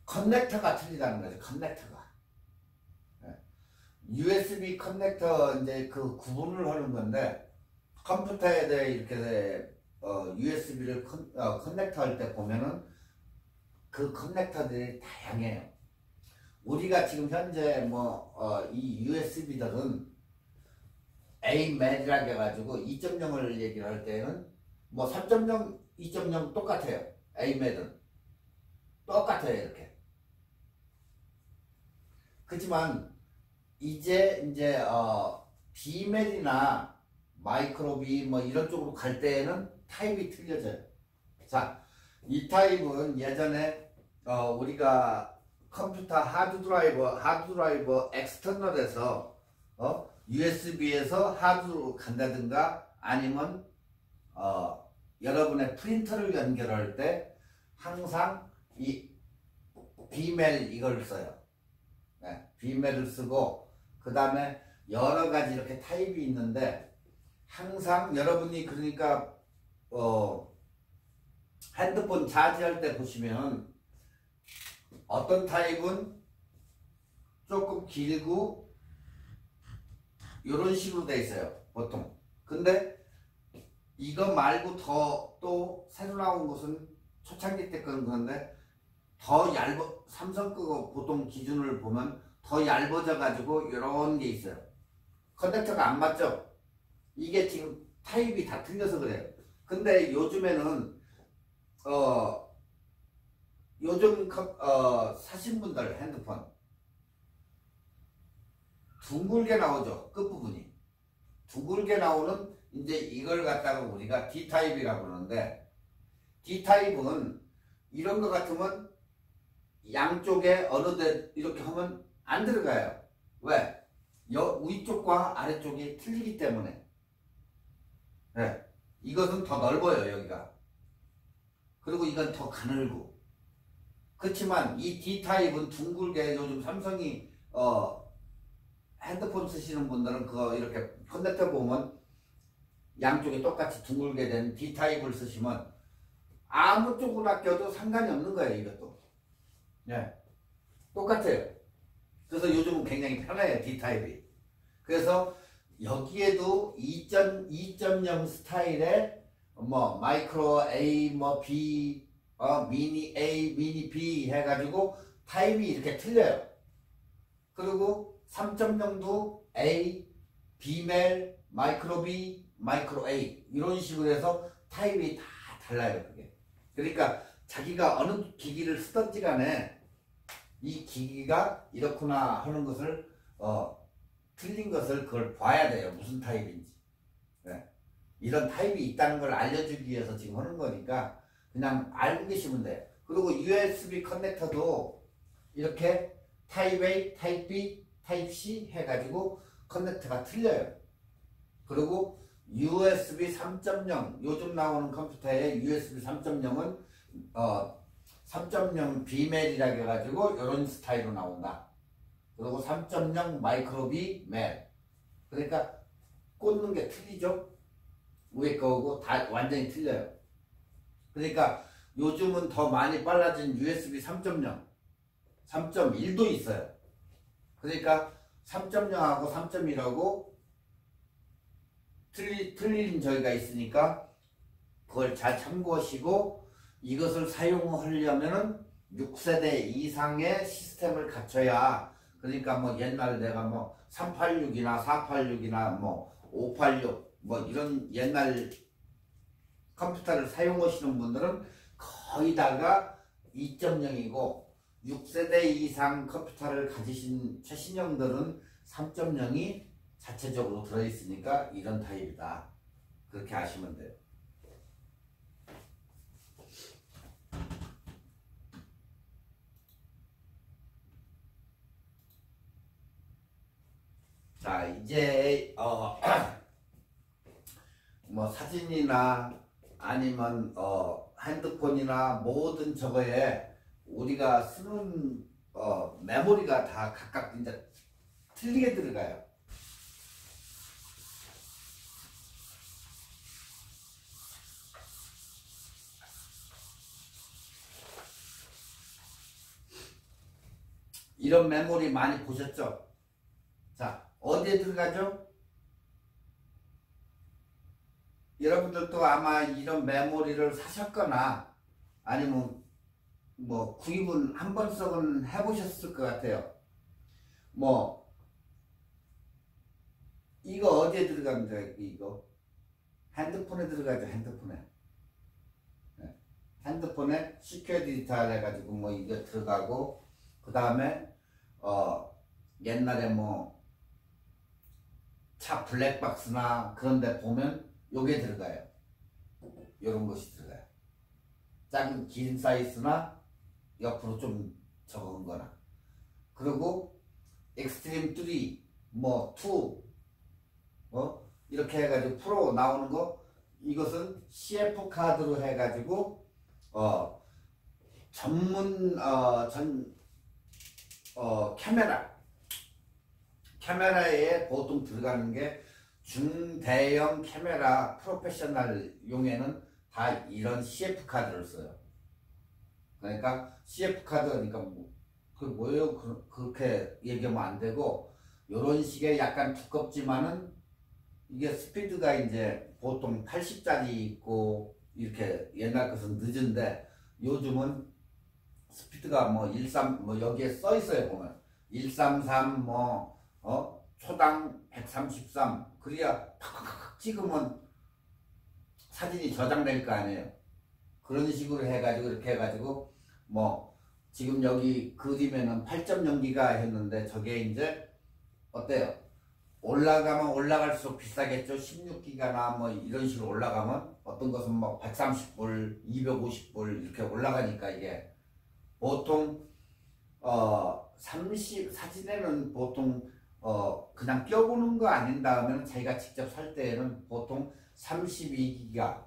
커넥터가 틀리다는 거죠. 커넥터가. USB 커넥터 이제 그 구분을 하는 건데 컴퓨터에 대해 이렇게 USB를 커넥터 할 때 보면은 그 커넥터들이 다양해요. 우리가 지금 현재 이 USB들은 AMAT이라고 해가지고 2.0을 얘기를 할 때는 3.0, 2.0 똑같아요. AMAT은 똑같아요. 이렇게. 그렇지만 이제 B멜이나 마이크로비 이런 쪽으로 갈 때에는 타입이 틀려져요. 자, 이 타입은 예전에 우리가 컴퓨터 하드드라이버 엑스터널에서 USB에서 하드로 간다든가 아니면 여러분의 프린터를 연결할 때 항상 이 B멜 이걸 써요. 네, B멜을 쓰고 그 다음에 여러 가지 이렇게 타입이 있는데 항상 여러분이 그러니까 핸드폰 차지할 때 보시면 어떤 타입은 조금 길고 이런 식으로 돼 있어요 보통. 근데 이거 말고 또 새로 나온 것은 초창기 때 그런 건데 더 삼성 거 보통 기준을 보면 더 얇아져 가지고 이런 게 있어요. 커넥터가 안 맞죠? 이게 지금 타입이 다 틀려서 그래요. 근데 요즘에는 요즘 사신 분들 핸드폰 둥글게 나오죠. 끝부분이 둥글게 나오는 이제 이걸 갖다가 우리가 D타입이라고 그러는데 D타입은 이런 거 같으면 양쪽에 어느 데 이렇게 하면 안 들어가요. 왜? 위쪽과 아래쪽이 틀리기 때문에. 네. 이것은 더 넓어요 여기가. 그리고 이건 더 가늘고. 그렇지만 이 D타입은 둥글게 요즘 삼성이 핸드폰 쓰시는 분들은 그거 이렇게 커넥터 보면 양쪽이 똑같이 둥글게 된 D타입을 쓰시면 아무 쪽으로 껴도 상관이 없는 거예요 이것도. 네. 똑같아요. 그래서 요즘은 굉장히 편해요 D타입이. 그래서 여기에도 2.0 스타일의 마이크로 A B 미니 A 미니 B 해가지고 타입이 이렇게 틀려요. 그리고 3.0도 A, B멜, 마이크로 B, 마이크로 A 이런 식으로 해서 타입이 다 달라요 그게. 그러니까 자기가 어느 기기를 쓰든지 간에 이 기기가 이렇구나 하는 것을 틀린 것을 그걸 봐야 돼요. 무슨 타입인지. 네. 이런 타입이 있다는 걸 알려주기 위해서 지금 하는 거니까 그냥 알고 계시면 돼요. 그리고 USB 커넥터도 이렇게 타입 A, 타입 B, 타입 C 해가지고 커넥터가 틀려요. 그리고 USB 3.0 요즘 나오는 컴퓨터에 USB 3.0은 3.0 비멜이라고 해가지고 이런 스타일로 나온다. 그리고 3.0 마이크로 비멜. 그러니까 꽂는 게 틀리죠. 위에 거고 다 완전히 틀려요. 그러니까 요즘은 더 많이 빨라진 USB 3.0, 3.1도 있어요. 그러니까 3.0하고 3.1하고 틀린 저희가 있으니까 그걸 잘 참고하시고 이것을 사용하려면은 6세대 이상의 시스템을 갖춰야 그러니까 뭐 옛날 내가 뭐 386이나 486이나 뭐 586 뭐 이런 옛날 컴퓨터를 사용하시는 분들은 거의 다가 2.0이고 6세대 이상 컴퓨터를 가지신 최신형들은 3.0이 자체적으로 들어있으니까 이런 타입이다. 그렇게 아시면 돼요. 자, 이제 뭐 사진이나 아니면 핸드폰이나 모든 저거에 우리가 쓰는 메모리가 다 각각 이제 틀리게 들어가요. 이런 메모리 많이 보셨죠? 자, 어디에 들어가죠? 여러분들도 아마 이런 메모리를 사셨거나 아니면 뭐 구입은 한 번씩은 해보셨을 것 같아요. 뭐 이거 어디에 들어갑니까? 이거 핸드폰에 들어가죠. 핸드폰에. 네. 핸드폰에 시큐어 디지털 해가지고 뭐 이거 들어가고 그 다음에 옛날에 뭐 차 블랙박스나 그런 데 보면 요게 들어가요. 요런 것이 들어가요. 작은 긴 사이즈나 옆으로 좀 적은 거나. 그리고 엑스트림 3, 뭐 2, 이렇게 해가지고 프로 나오는 거 이것은 CF 카드로 해가지고 전문 카메라에 보통 들어가는 게 중대형 카메라 프로페셔널 용에는 다 이런 CF 카드를 써요. 그러니까 CF 카드 그러니까 그 뭐예요? 그렇게 얘기하면 안 되고 요런 식의 약간 두껍지만은 이게 스피드가 이제 보통 80짜리 있고 이렇게 옛날 것은 늦은데 요즘은 스피드가 뭐 13 뭐 여기에 써 있어요. 보면 133 초당 133 그래야 팍팍팍 찍으면 사진이 저장될 거 아니에요. 그런 식으로 해가지고 이렇게 해가지고 뭐 지금 여기 그림에는 8.0기가 했는데 저게 이제 어때요? 올라가면 올라갈수록 비싸겠죠. 16기가나 뭐 이런 식으로 올라가면 어떤 것은 뭐 130불, 250불 이렇게 올라가니까 이게 보통 사진에는 보통 그냥 껴보는 거 아닌 다음에는 자기가 직접 살 때에는 보통 32기가,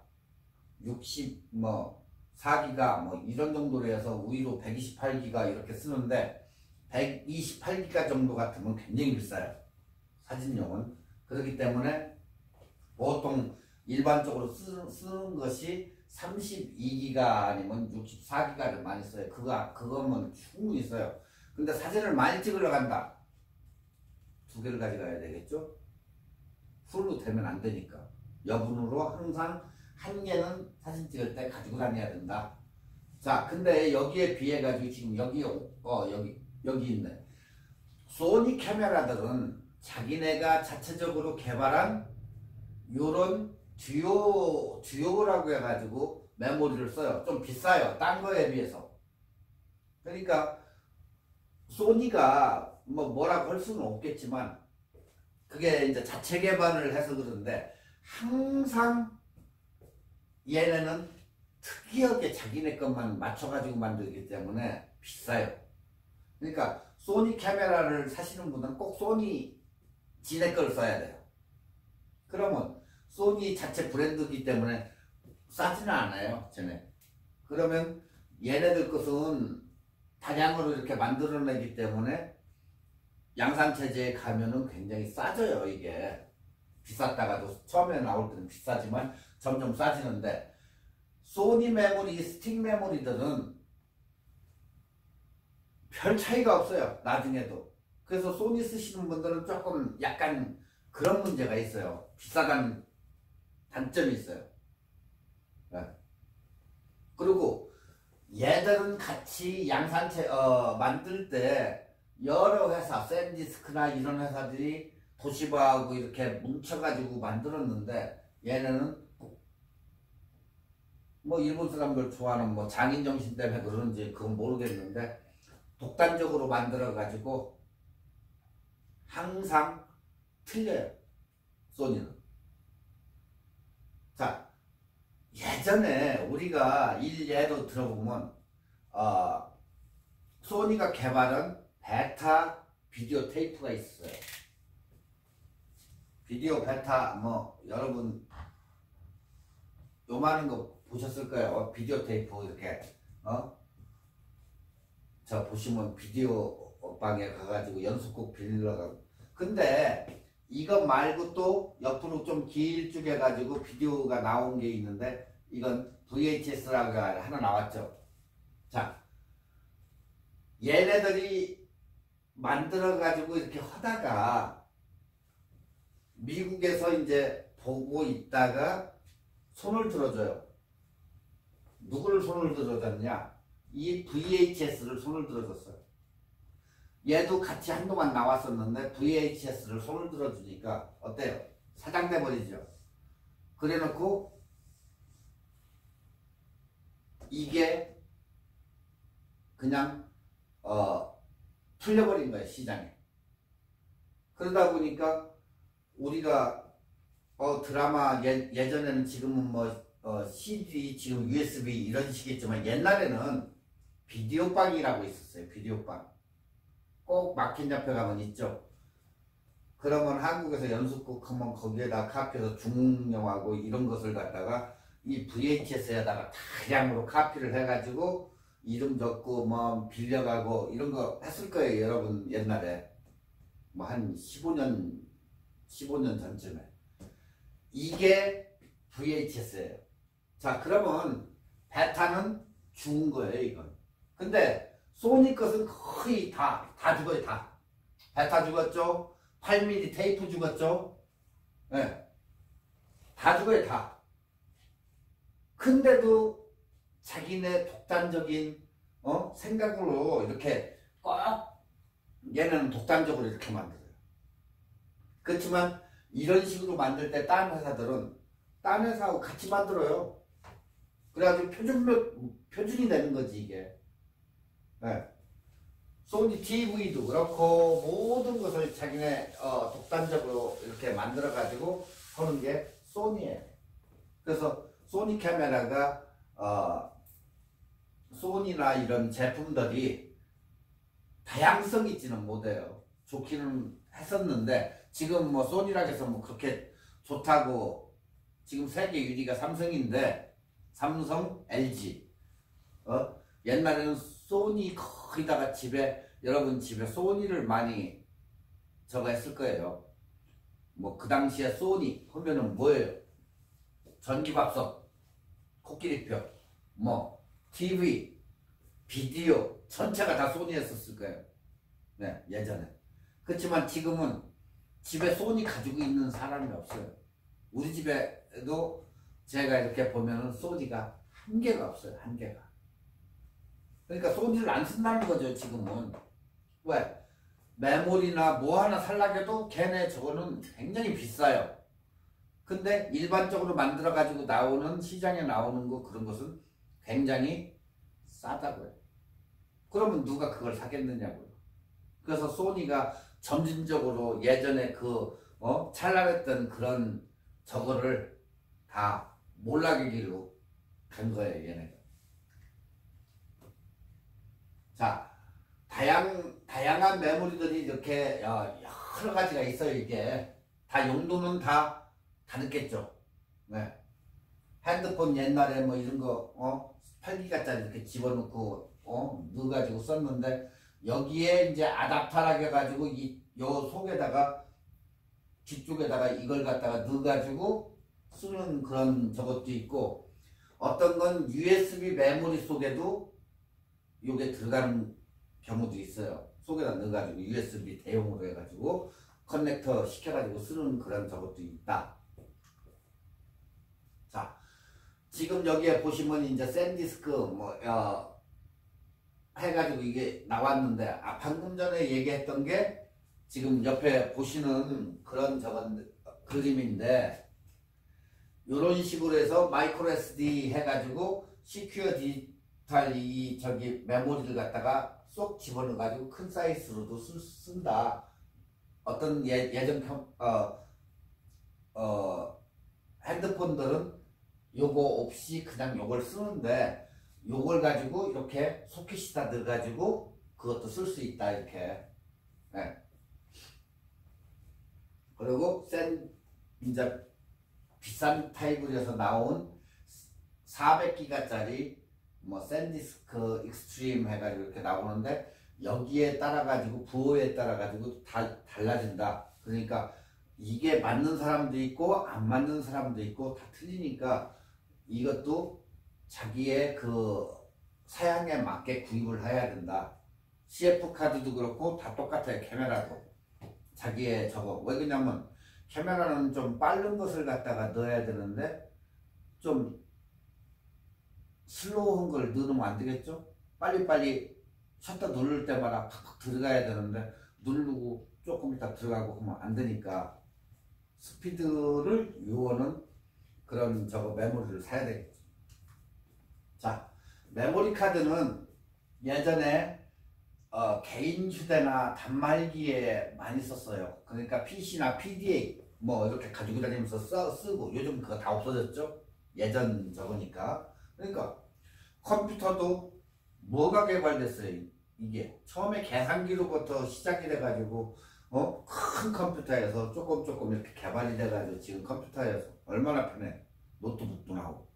60 뭐 4기가 뭐 이런 정도로 해서 위로 128기가 이렇게 쓰는데 128기가 정도 같으면 굉장히 비싸요. 사진용은. 그렇기 때문에 보통 일반적으로 쓰는 것이 32기가 아니면 64기가를 많이 써요. 그거면 충분히 써요. 근데 사진을 많이 찍으러 간다. 두 개를 가져가야 되겠죠? 풀로 되면 안 되니까. 여분으로 항상 한 개는 사진 찍을 때 가지고 다녀야 된다. 자, 근데 여기에 비해 가지고 지금 여기 있네. 소니 카메라들은 자기네가 자체적으로 개발한 요런 듀오라고 해가지고 메모리를 써요. 좀 비싸요. 딴 거에 비해서. 그러니까 소니가 뭐라고 할 수는 없겠지만 그게 이제 자체 개발을 해서 그런데 항상 얘네는 특이하게 자기네 것만 맞춰가지고 만들기 때문에 비싸요. 그러니까 소니 카메라를 사시는 분들은 꼭 소니 지네 걸 써야 돼요. 그러면 소니 자체 브랜드이기 때문에 싸지는 않아요, 쟤네. 그러면 얘네들 것은 다량으로 이렇게 만들어내기 때문에 양산체제에 가면은 굉장히 싸져요, 이게. 비쌌다가도 처음에 나올 때는 비싸지만 점점 싸지는데 소니 메모리, 스틱 메모리들은 별 차이가 없어요, 나중에도. 그래서 소니 쓰시는 분들은 조금 약간 그런 문제가 있어요. 비싸다는 단점이 있어요. 네. 그리고 얘들은 같이 양산체 만들 때 여러 회사, 샌디스크나 이런 회사들이 도시바하고 이렇게 뭉쳐가지고 만들었는데 얘네는 뭐 일본 사람들 좋아하는 뭐 장인정신 때문에 그런지 그건 모르겠는데 독단적으로 만들어가지고 항상 틀려요, 소니는. 자, 예전에 우리가 일예로 들어보면 소니가 개발한 베타 비디오 테이프가 있어요. 비디오 베타 뭐 여러분 요만한 거 보셨을 거예요. 비디오 테이프 이렇게 저 보시면 비디오 방에 가가지고 연속곡 빌려가고. 근데 이거 말고 또 옆으로 좀 길쭉해 가지고 비디오가 나온 게 있는데 이건 VHS라고 하나 나왔죠. 자, 얘네들이 만들어 가지고 이렇게 하다가 미국에서 이제 보고 있다가 손을 들어줘요. 누구를 손을 들어줬냐? 이 VHS를 손을 들어줬어요. 얘도 같이 한동안 나왔었는데 VHS를 손을 들어주니까 어때요? 사장돼 버리죠. 그래 놓고 이게 그냥 풀려버린 거예요, 시장에. 그러다 보니까 우리가 드라마 예전에는 지금은 CD, 지금 USB 이런 식이지만 옛날에는 비디오방이라고 있었어요. 비디오방. 꼭 막힌 잡혀 가면 있죠. 그러면 한국에서 연습국 하면 거기에다 카피해서 중국 영화고 이런 것을 갖다가 이 VHS에다가 다량으로 카피를 해가지고 이름 적고 뭐 빌려가고 이런 거 했을 거예요, 여러분. 옛날에 뭐 한 15년 전쯤에. 이게 VHS예요. 자, 그러면 베타는 죽은 거예요, 이건. 근데 소니 것은 거의 다 죽어요, 다. 베타 죽었죠? 8mm 테이프 죽었죠? 네. 다 죽어요, 다. 근데도 자기네 독단적인 생각으로 이렇게 꼭 얘는 독단적으로 이렇게 만들어요. 그렇지만 이런 식으로 만들 때 다른 회사들은 다른 회사하고 같이 만들어요. 그래가지고 표준이 되는 거지, 이게. 네. 소니 TV도 그렇고 모든 것을 자기네 독단적으로 이렇게 만들어 가지고 하는 게 소니예요. 그래서 소니 카메라가 소니나 이런 제품들이 다양성 있지는 못해요. 좋기는 했었는데 지금 뭐 소니라 해서 뭐 그렇게 좋다고. 지금 세계 1위가 삼성인데 삼성, LG. 옛날에는 소니 거기다가 여러분 집에 소니를 많이 저거 했을 거예요. 뭐 그 당시에 소니 하면은 뭐예요? 전기밥솥, 코끼리표, 뭐 TV, 비디오 전체가 다 소니 했었을 거예요. 네, 예전에. 그렇지만 지금은 집에 소니 가지고 있는 사람이 없어요. 우리 집에도 제가 이렇게 보면은 소니가 한 개가 없어요. 한 개가. 그러니까 소니를 안 쓴다는 거죠, 지금은. 왜? 메모리나 뭐 하나 살라고 해도 걔네 저거는 굉장히 비싸요. 근데 일반적으로 만들어 가지고 나오는, 시장에 나오는 거 그런 것은 굉장히 싸다고요. 그러면 누가 그걸 사겠느냐고요. 그래서 소니가 점진적으로 예전에 찬란했던 그런 저거를 다 몰락의 길로 간 거예요, 얘네가. 자, 다양한 메모리들이 이렇게 여러 가지가 있어요. 이게 다 용도는 다 다르겠죠. 네. 핸드폰 옛날에 뭐 이런 거 8기가짜리 이렇게 집어넣고 넣어가지고 썼는데, 여기에 이제 아답터라고 해가지고 요 속에다가 뒤쪽에다가 이걸 갖다가 넣어가지고 쓰는 그런 저것도 있고, 어떤 건 USB 메모리 속에도 요게 들어가는 경우도 있어요. 속에다 넣어가지고 USB 대용으로 해가지고 커넥터 시켜가지고 쓰는 그런 저것도 있다. 자, 지금 여기에 보시면 이제 샌디스크 해가지고 이게 나왔는데, 방금 전에 얘기했던 게 지금 옆에 보시는 그런 그림인데, 요런 식으로 해서 마이크로 SD 해가지고 시큐어 디지털 메모리를 갖다가 쏙 집어넣어가지고 큰 사이즈로도 쓴다. 어떤 예전 핸드폰들은 요거 없이 그냥 요걸 쓰는데, 요걸 가지고 이렇게 소켓에다 넣어가지고 그것도 쓸 수 있다, 이렇게. 네. 그리고 이제 비싼 타입으로서 나온 400기가짜리 샌디스크 익스트림 해가지고 이렇게 나오는데, 여기에 따라 가지고 부호에 따라 가지고 달라진다. 그러니까 이게 맞는 사람도 있고 안 맞는 사람도 있고 다 틀리니까 이것도 자기의 그 사양에 맞게 구입을 해야 된다. CF 카드도 그렇고 다 똑같아요. 카메라도 자기의 저거. 왜 그러냐면 카메라는 좀 빠른 것을 갖다가 넣어야 되는데, 좀 슬로우한 걸 넣으면 안 되겠죠? 빨리빨리 셔터 누를 때마다 팍팍 들어가야 되는데, 누르고 조금 있다 들어가고 하면 안 되니까 스피드를 요하는 그런 메모리를 사야 되겠죠. 자, 메모리 카드는 예전에 개인 휴대나 단말기에 많이 썼어요. 그러니까 PC나 PDA 이렇게 가지고 다니면서 쓰고, 요즘 그거 다 없어졌죠. 예전 저거니까. 그러니까 컴퓨터도 뭐가 개발됐어요? 이게 처음에 계산기로부터 시작이 돼가지고 큰 컴퓨터에서 조금 이렇게 개발이 돼가지고 지금 컴퓨터에서 얼마나 편해. 노트북도 나오고.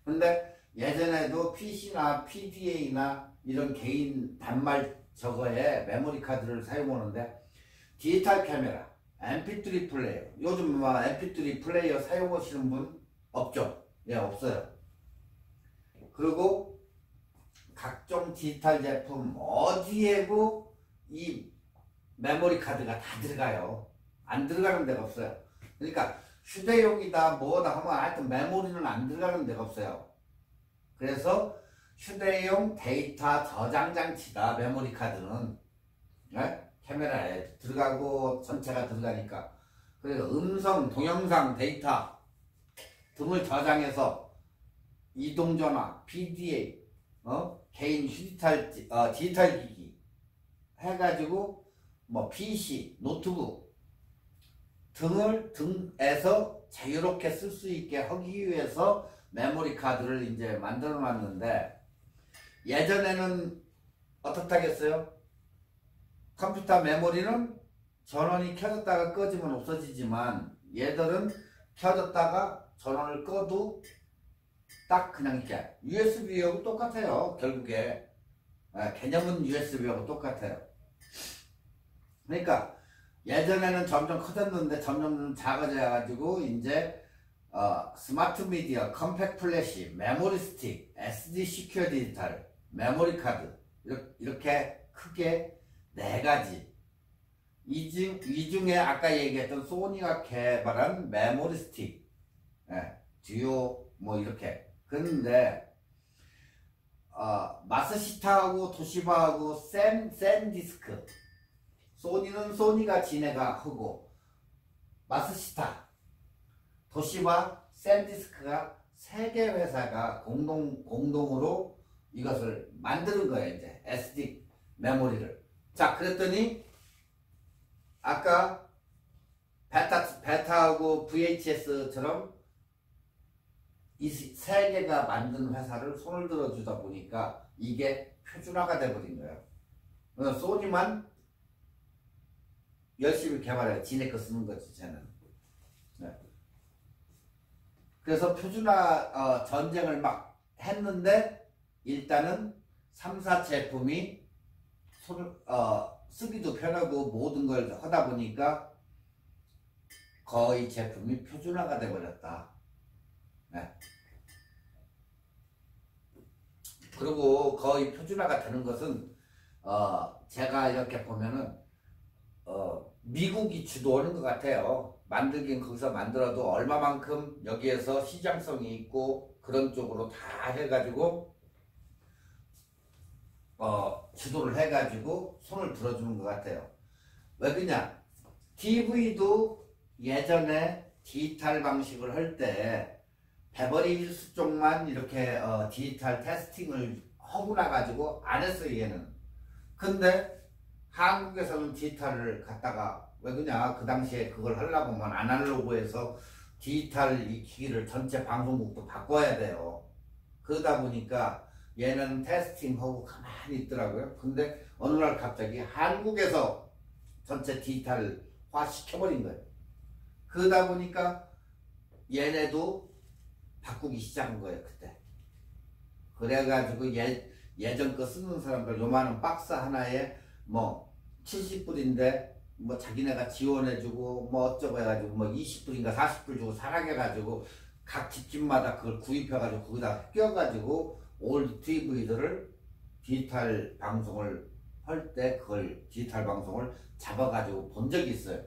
근데 예전에도 PC나 PDA나 이런 개인 단말 저거에 메모리 카드를 사용하는데, 디지털 카메라, MP3 플레이어, 요즘 MP3 플레이어 사용하시는 분 없죠? 예, 없어요. 그리고 각종 디지털 제품 어디에고 이 메모리 카드가 다 들어가요. 안 들어가는 데가 없어요. 그러니까 휴대용이다 뭐다 하면 하여튼 메모리는 안 들어가는 데가 없어요. 그래서 휴대용 데이터 저장 장치다, 메모리 카드는. 네? 카메라에 들어가고 전체가 들어가니까. 그래서 음성, 동영상 데이터 등을 저장해서 이동전화, PDA, 개인 디지털 기기 해가지고 PC, 노트북 등에서 자유롭게 쓸 수 있게 하기 위해서 메모리 카드를 이제 만들어 놨는데, 예전에는 어떻다겠어요? 컴퓨터 메모리는 전원이 켜졌다가 꺼지면 없어지지만, 얘들은 켜졌다가 전원을 꺼도 딱 그냥 이렇게 USB하고 똑같아요. 결국에 개념은 USB하고 똑같아요. 그러니까 예전에는 점점 커졌는데 점점 작아져 가지고 이제 스마트 미디어, 컴팩트 플래시, 메모리 스틱, SD 시큐어 디지털, 메모리 카드, 이렇게 크게 4가지. 이 중에 아까 얘기했던 소니가 개발한 메모리 스틱, 듀오 이렇게. 그런데 마스시타하고 도시바하고 샌디스크, 소니는 소니가 지네가 하고, 마스시타, 도시바, 샌디스크가 3개 회사가 공동으로 이것을 만드는 거예요. 이제 SD 메모리를. 자, 그랬더니 아까 베타하고 VHS처럼 이 세 개가 만든 회사를 손을 들어주다 보니까 이게 표준화가 돼버린 거예요. 소니만 열심히 개발해. 지네 거 쓰는 거지, 쟤는. 네. 그래서 표준화 전쟁을 막 했는데 일단은 3사 제품이 쓰기도 편하고 모든 걸 하다 보니까 거의 제품이 표준화가 돼버렸다. 네. 그리고 거의 표준화가 되는 것은 제가 이렇게 보면은 미국이 주도하는 것 같아요. 만들긴 거기서 만들어도 얼마만큼 여기에서 시장성이 있고 그런 쪽으로 다 해가지고 주도를 해가지고 손을 들어주는 것 같아요. 왜 그러냐? TV도 예전에 디지털 방식을 할 때 베버리 hills 쪽만 이렇게 디지털 테스팅을 하고 나가지고 안 했어요, 얘는. 근데 한국에서는 디지털을 갖다가 왜 그러냐? 그 당시에 그걸 하려고 하면 아날로그에서 디지털 이 기기를 전체 방송국도 바꿔야 돼요. 그러다 보니까 얘는 테스팅하고 가만히 있더라고요. 근데 어느 날 갑자기 한국에서 전체 디지털화 시켜버린 거예요. 그러다 보니까 얘네도 바꾸기 시작한 거예요, 그때. 그래가지고 예전 거 쓰는 사람들 요만한 박스 하나에 뭐 70불인데 뭐 자기네가 지원해주고 뭐 어쩌고 해가지고 뭐 20불인가 40불 주고 사랑해가지고 각 집집마다 그걸 구입해가지고 거기다 껴가지고 올드 TV들을 디지털 방송을 할 때 그걸 디지털 방송을 잡아가지고 본 적이 있어요.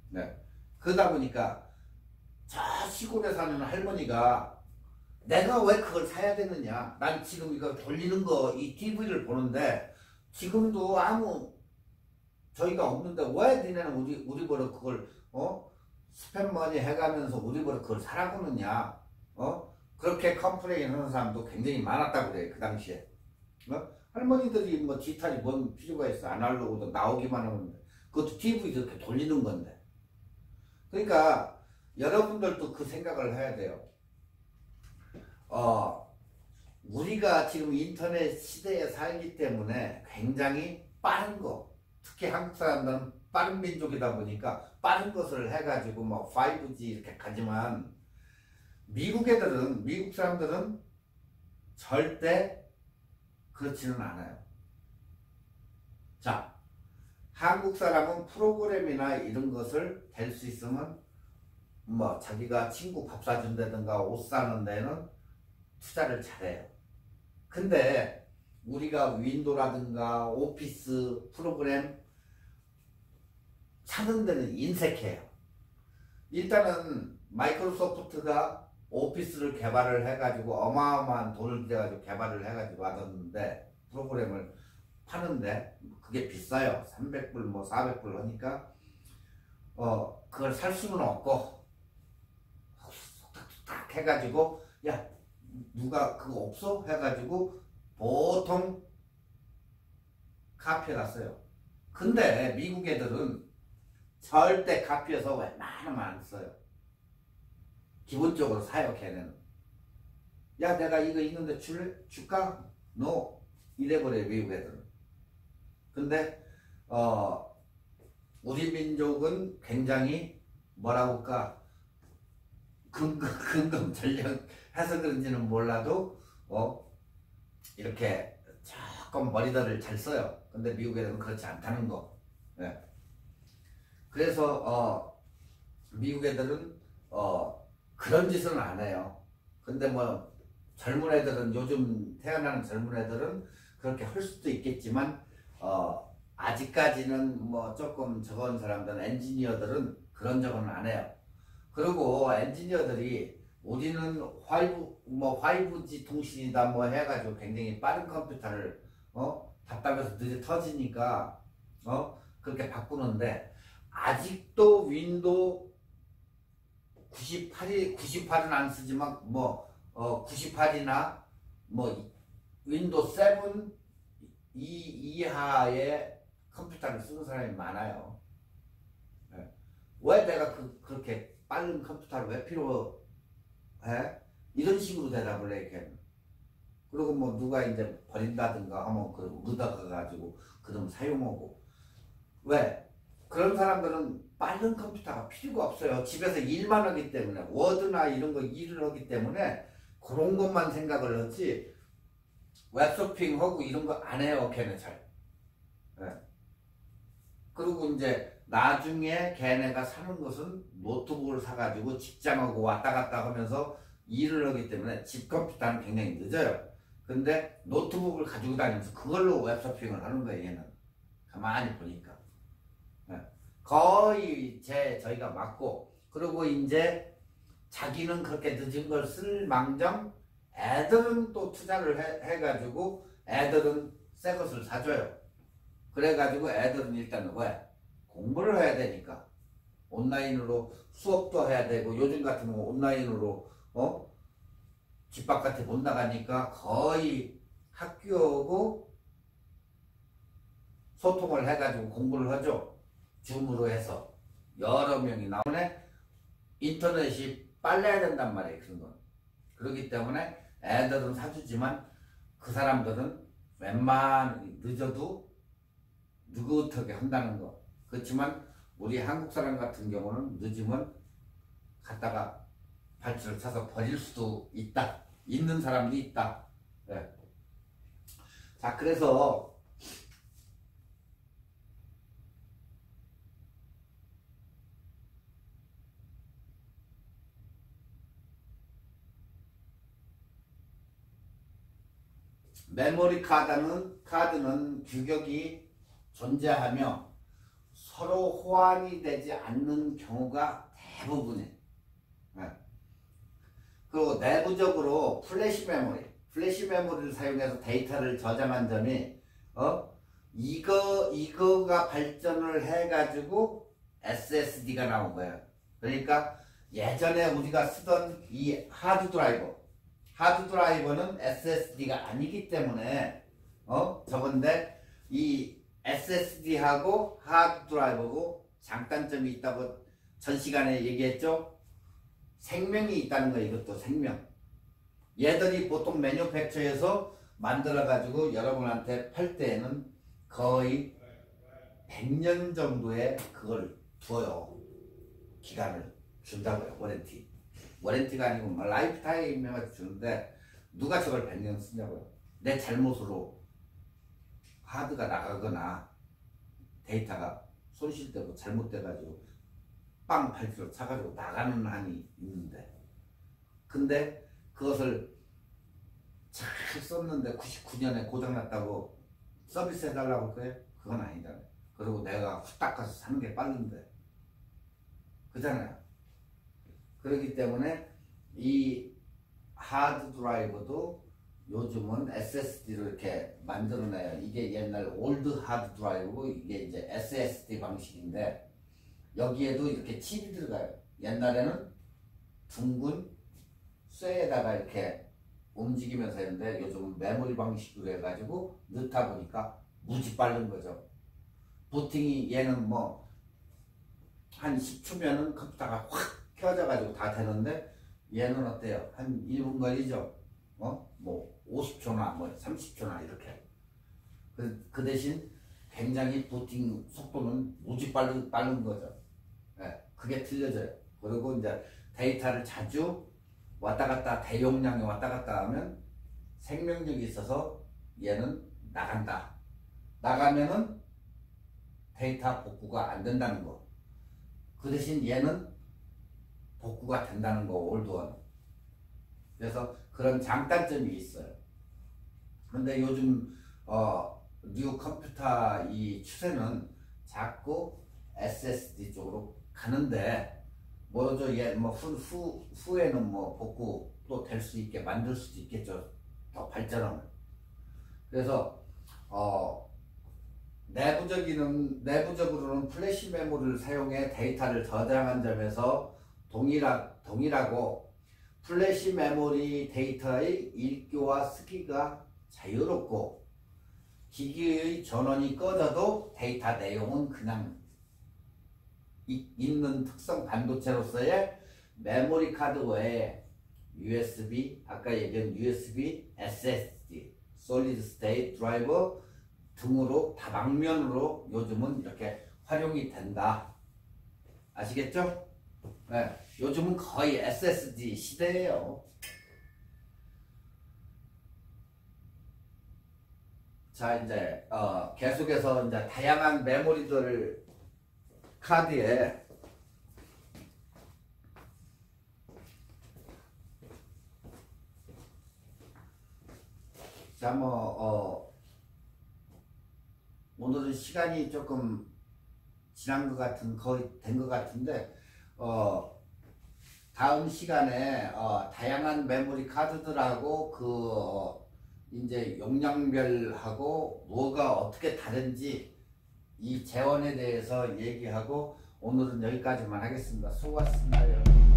네. 그러다 보니까 저 시골에 사는 할머니가 내가 왜 그걸 사야 되느냐? 난 지금 이거 돌리는 거 이 TV를 보는데 지금도 아무 저희가 없는데 왜 니네는 우리 보러 그걸 스팸머니 해가면서 우리 보러 그걸 사라고 하느냐? 그렇게 컴플레인 하는 사람도 굉장히 많았다고 그래요, 그 당시에. 할머니들이 뭐 디지털이 뭔 필요가 있어? 아날로그도 나오기만 하면 그것도 TV 이렇게 돌리는 건데. 그러니까 여러분들도 그 생각을 해야 돼요. 우리가 지금 인터넷 시대에 살기 때문에 굉장히 빠른 거, 특히 한국 사람들은 빠른 민족이다 보니까 빠른 것을 해가지고 뭐 5G 이렇게 가지만 미국 사람들은 절대 그렇지는 않아요. 자, 한국 사람은 프로그램이나 이런 것을 될 수 있으면 뭐 자기가 친구 밥 사준다든가 옷 사는 데는 투자를 잘해요. 근데 우리가 윈도우라든가 오피스 프로그램 사는 데는 인색해요. 일단은 마이크로소프트가 오피스를 개발을 해가지고 어마어마한 돈을 들여가지고 개발을 해가지고 하던데 프로그램을 파는데 그게 비싸요. 300불 뭐 400불 하니까 그걸 살 수는 없고 딱 해가지고 야 누가 그거 없어? 해가지고 보통 카페에 갔어요. 근데 미국 애들은 절대 카페에서 웬만하면 안 써요. 기본적으로 사요, 걔는. 야 내가 이거 있는데 줄까? No. 이래버려요, 미국 애들은. 근데 우리 민족은 굉장히 뭐라고 할까 근검 전략 해서 그런지는 몰라도 이렇게 조금 머리들을 잘 써요. 근데 미국 애들은 그렇지 않다는 거. 네. 그래서 미국 애들은 그런 짓은 안 해요. 근데 뭐 젊은 애들은 요즘 태어나는 젊은 애들은 그렇게 할 수도 있겠지만 아직까지는 뭐 조금 적은 사람들은 엔지니어들은 그런 적은 안 해요. 그리고 엔지니어들이 우리는 5G 통신이다 뭐 해가지고 굉장히 빠른 컴퓨터를 답답해서 늦게 터지니까 그렇게 바꾸는데 아직도 윈도우 98은 안 쓰지만 뭐 98이나 뭐 윈도우 7 이하의 컴퓨터를 쓰는 사람이 많아요. 왜 내가 그렇게 빠른 컴퓨터를 왜 필요해? 이런 식으로 대답을 해, 걔는. 그리고 뭐 누가 이제 버린다든가 하면 그 묻어가 가지고 그럼 사용하고. 왜? 그런 사람들은 빠른 컴퓨터가 필요가 없어요. 집에서 일만 하기 때문에, 워드나 이런 거 일을 하기 때문에 그런 것만 생각을 하지 웹서핑하고 이런 거 안 해요, 걔는 잘. 네. 그리고 이제 나중에 걔네가 사는 것은 노트북을 사가지고 직장하고 왔다 갔다 하면서 일을 하기 때문에 집 컴퓨터는 굉장히 늦어요. 근데 노트북을 가지고 다니면서 그걸로 웹서핑을 하는 거예요, 얘는. 가만히 보니까. 네. 거의 저희가 맞고, 그리고 이제 자기는 그렇게 늦은 걸 쓸 망정 애들은 또 투자를 해가지고 애들은 새 것을 사줘요. 그래가지고 애들은 일단은 왜? 공부를 해야 되니까 온라인으로 수업도 해야 되고, 요즘 같은 거 온라인으로 집 바깥에 못 나가니까 거의 학교하고 소통을 해가지고 공부를 하죠. 줌으로 해서 여러 명이 나오네. 인터넷이 빨라야 된단 말이에요, 그런 건. 그렇기 때문에 애들은 사주지만 그 사람들은 웬만 늦어도 느긋하게 한다는 거. 그렇지만 우리 한국 사람 같은 경우는 늦으면 갖다가 발치를 차서 버릴 수도 있다. 있는 사람도 있다. 네. 자, 그래서 메모리 카드는 규격이 존재하며 서로 호환이 되지 않는 경우가 대부분이에요. 네. 그리고 내부적으로 플래시 메모리를 사용해서 데이터를 저장한 점이 이거가 발전을 해가지고 SSD가 나온 거예요. 그러니까 예전에 우리가 쓰던 이 하드 드라이버는 SSD가 아니기 때문에 저건데, 이 SSD하고 하드 드라이버고 장단점이 있다고 전 시간에 얘기했죠. 생명이 있다는 거예요. 이것도 생명. 얘들이 보통 매뉴팩처에서 만들어 가지고 여러분한테 팔 때에는 거의 100년 정도의 그걸 둬요. 기간을 준다고요. 워렌티가 아니고 뭐 라이프 타임에 주는데, 누가 저걸 100년 쓰냐고요. 내 잘못으로 하드가 나가거나 데이터가 손실되고 잘못돼가지고 빵 발치로 차가지고 나가는 한이 있는데, 근데 그것을 잘 썼는데 99년에 고장났다고 서비스 해달라고 할 거예요? 그건 아니잖아요. 그리고 내가 후딱 가서 사는 게 빠른데, 그잖아요. 그렇기 때문에 이 하드 드라이버도 요즘은 SSD로 이렇게 만들어내요. 이게 옛날 올드 하드 드라이브고, 이게 이제 SSD 방식인데, 여기에도 이렇게 칩이 들어가요. 옛날에는 둥근 쇠에다가 이렇게 움직이면서 했는데, 요즘은 메모리 방식으로 해가지고 넣다 보니까 무지 빠른 거죠. 부팅이 얘는 뭐 한 10초면은 컴퓨터가 확 켜져가지고 다 되는데, 얘는 어때요? 한 1분 걸리죠? 뭐 50초나 뭐 30초나 이렇게. 그 대신 굉장히 부팅 속도는 무지 빠른 거죠. 네, 그게 틀려져요. 그리고 이제 데이터를 자주 왔다 갔다, 대용량이 왔다 갔다 하면 생명력이 있어서 얘는 나간다. 나가면은 데이터 복구가 안 된다는 거. 그 대신 얘는 복구가 된다는 거, 올드원. 그래서 그런 장단점이 있어요. 근데 요즘 뉴 컴퓨터 이 추세는 자꾸 SSD 쪽으로 가는데, 뭐죠? 뭐 후에는 뭐 복구 또 될 수 있게 만들 수도 있겠죠. 더 발전하면. 그래서 내부적으로는 플래시 메모리를 사용해 데이터를 저장한 점에서 동일하고, 플래시 메모리 데이터의 읽기와 쓰기가 자유롭고, 기기의 전원이 꺼져도 데이터 내용은 그냥 있는 특성 반도체로서의 메모리 카드 외에 USB, 아까 얘기한 USB, SSD, Solid State Drive 등으로 다방면으로 요즘은 이렇게 활용이 된다. 아시겠죠? 네, 요즘은 거의 SSD 시대예요. 자, 이제 계속해서 이제 다양한 메모리들 카드에 자, 오늘은 시간이 조금 지난 것 같은, 거의 된 것 같은데, 다음 시간에, 다양한 메모리 카드들하고, 이제 용량별하고 뭐가 어떻게 다른지 이 재원에 대해서 얘기하고, 오늘은 여기까지만 하겠습니다. 수고하셨습니다.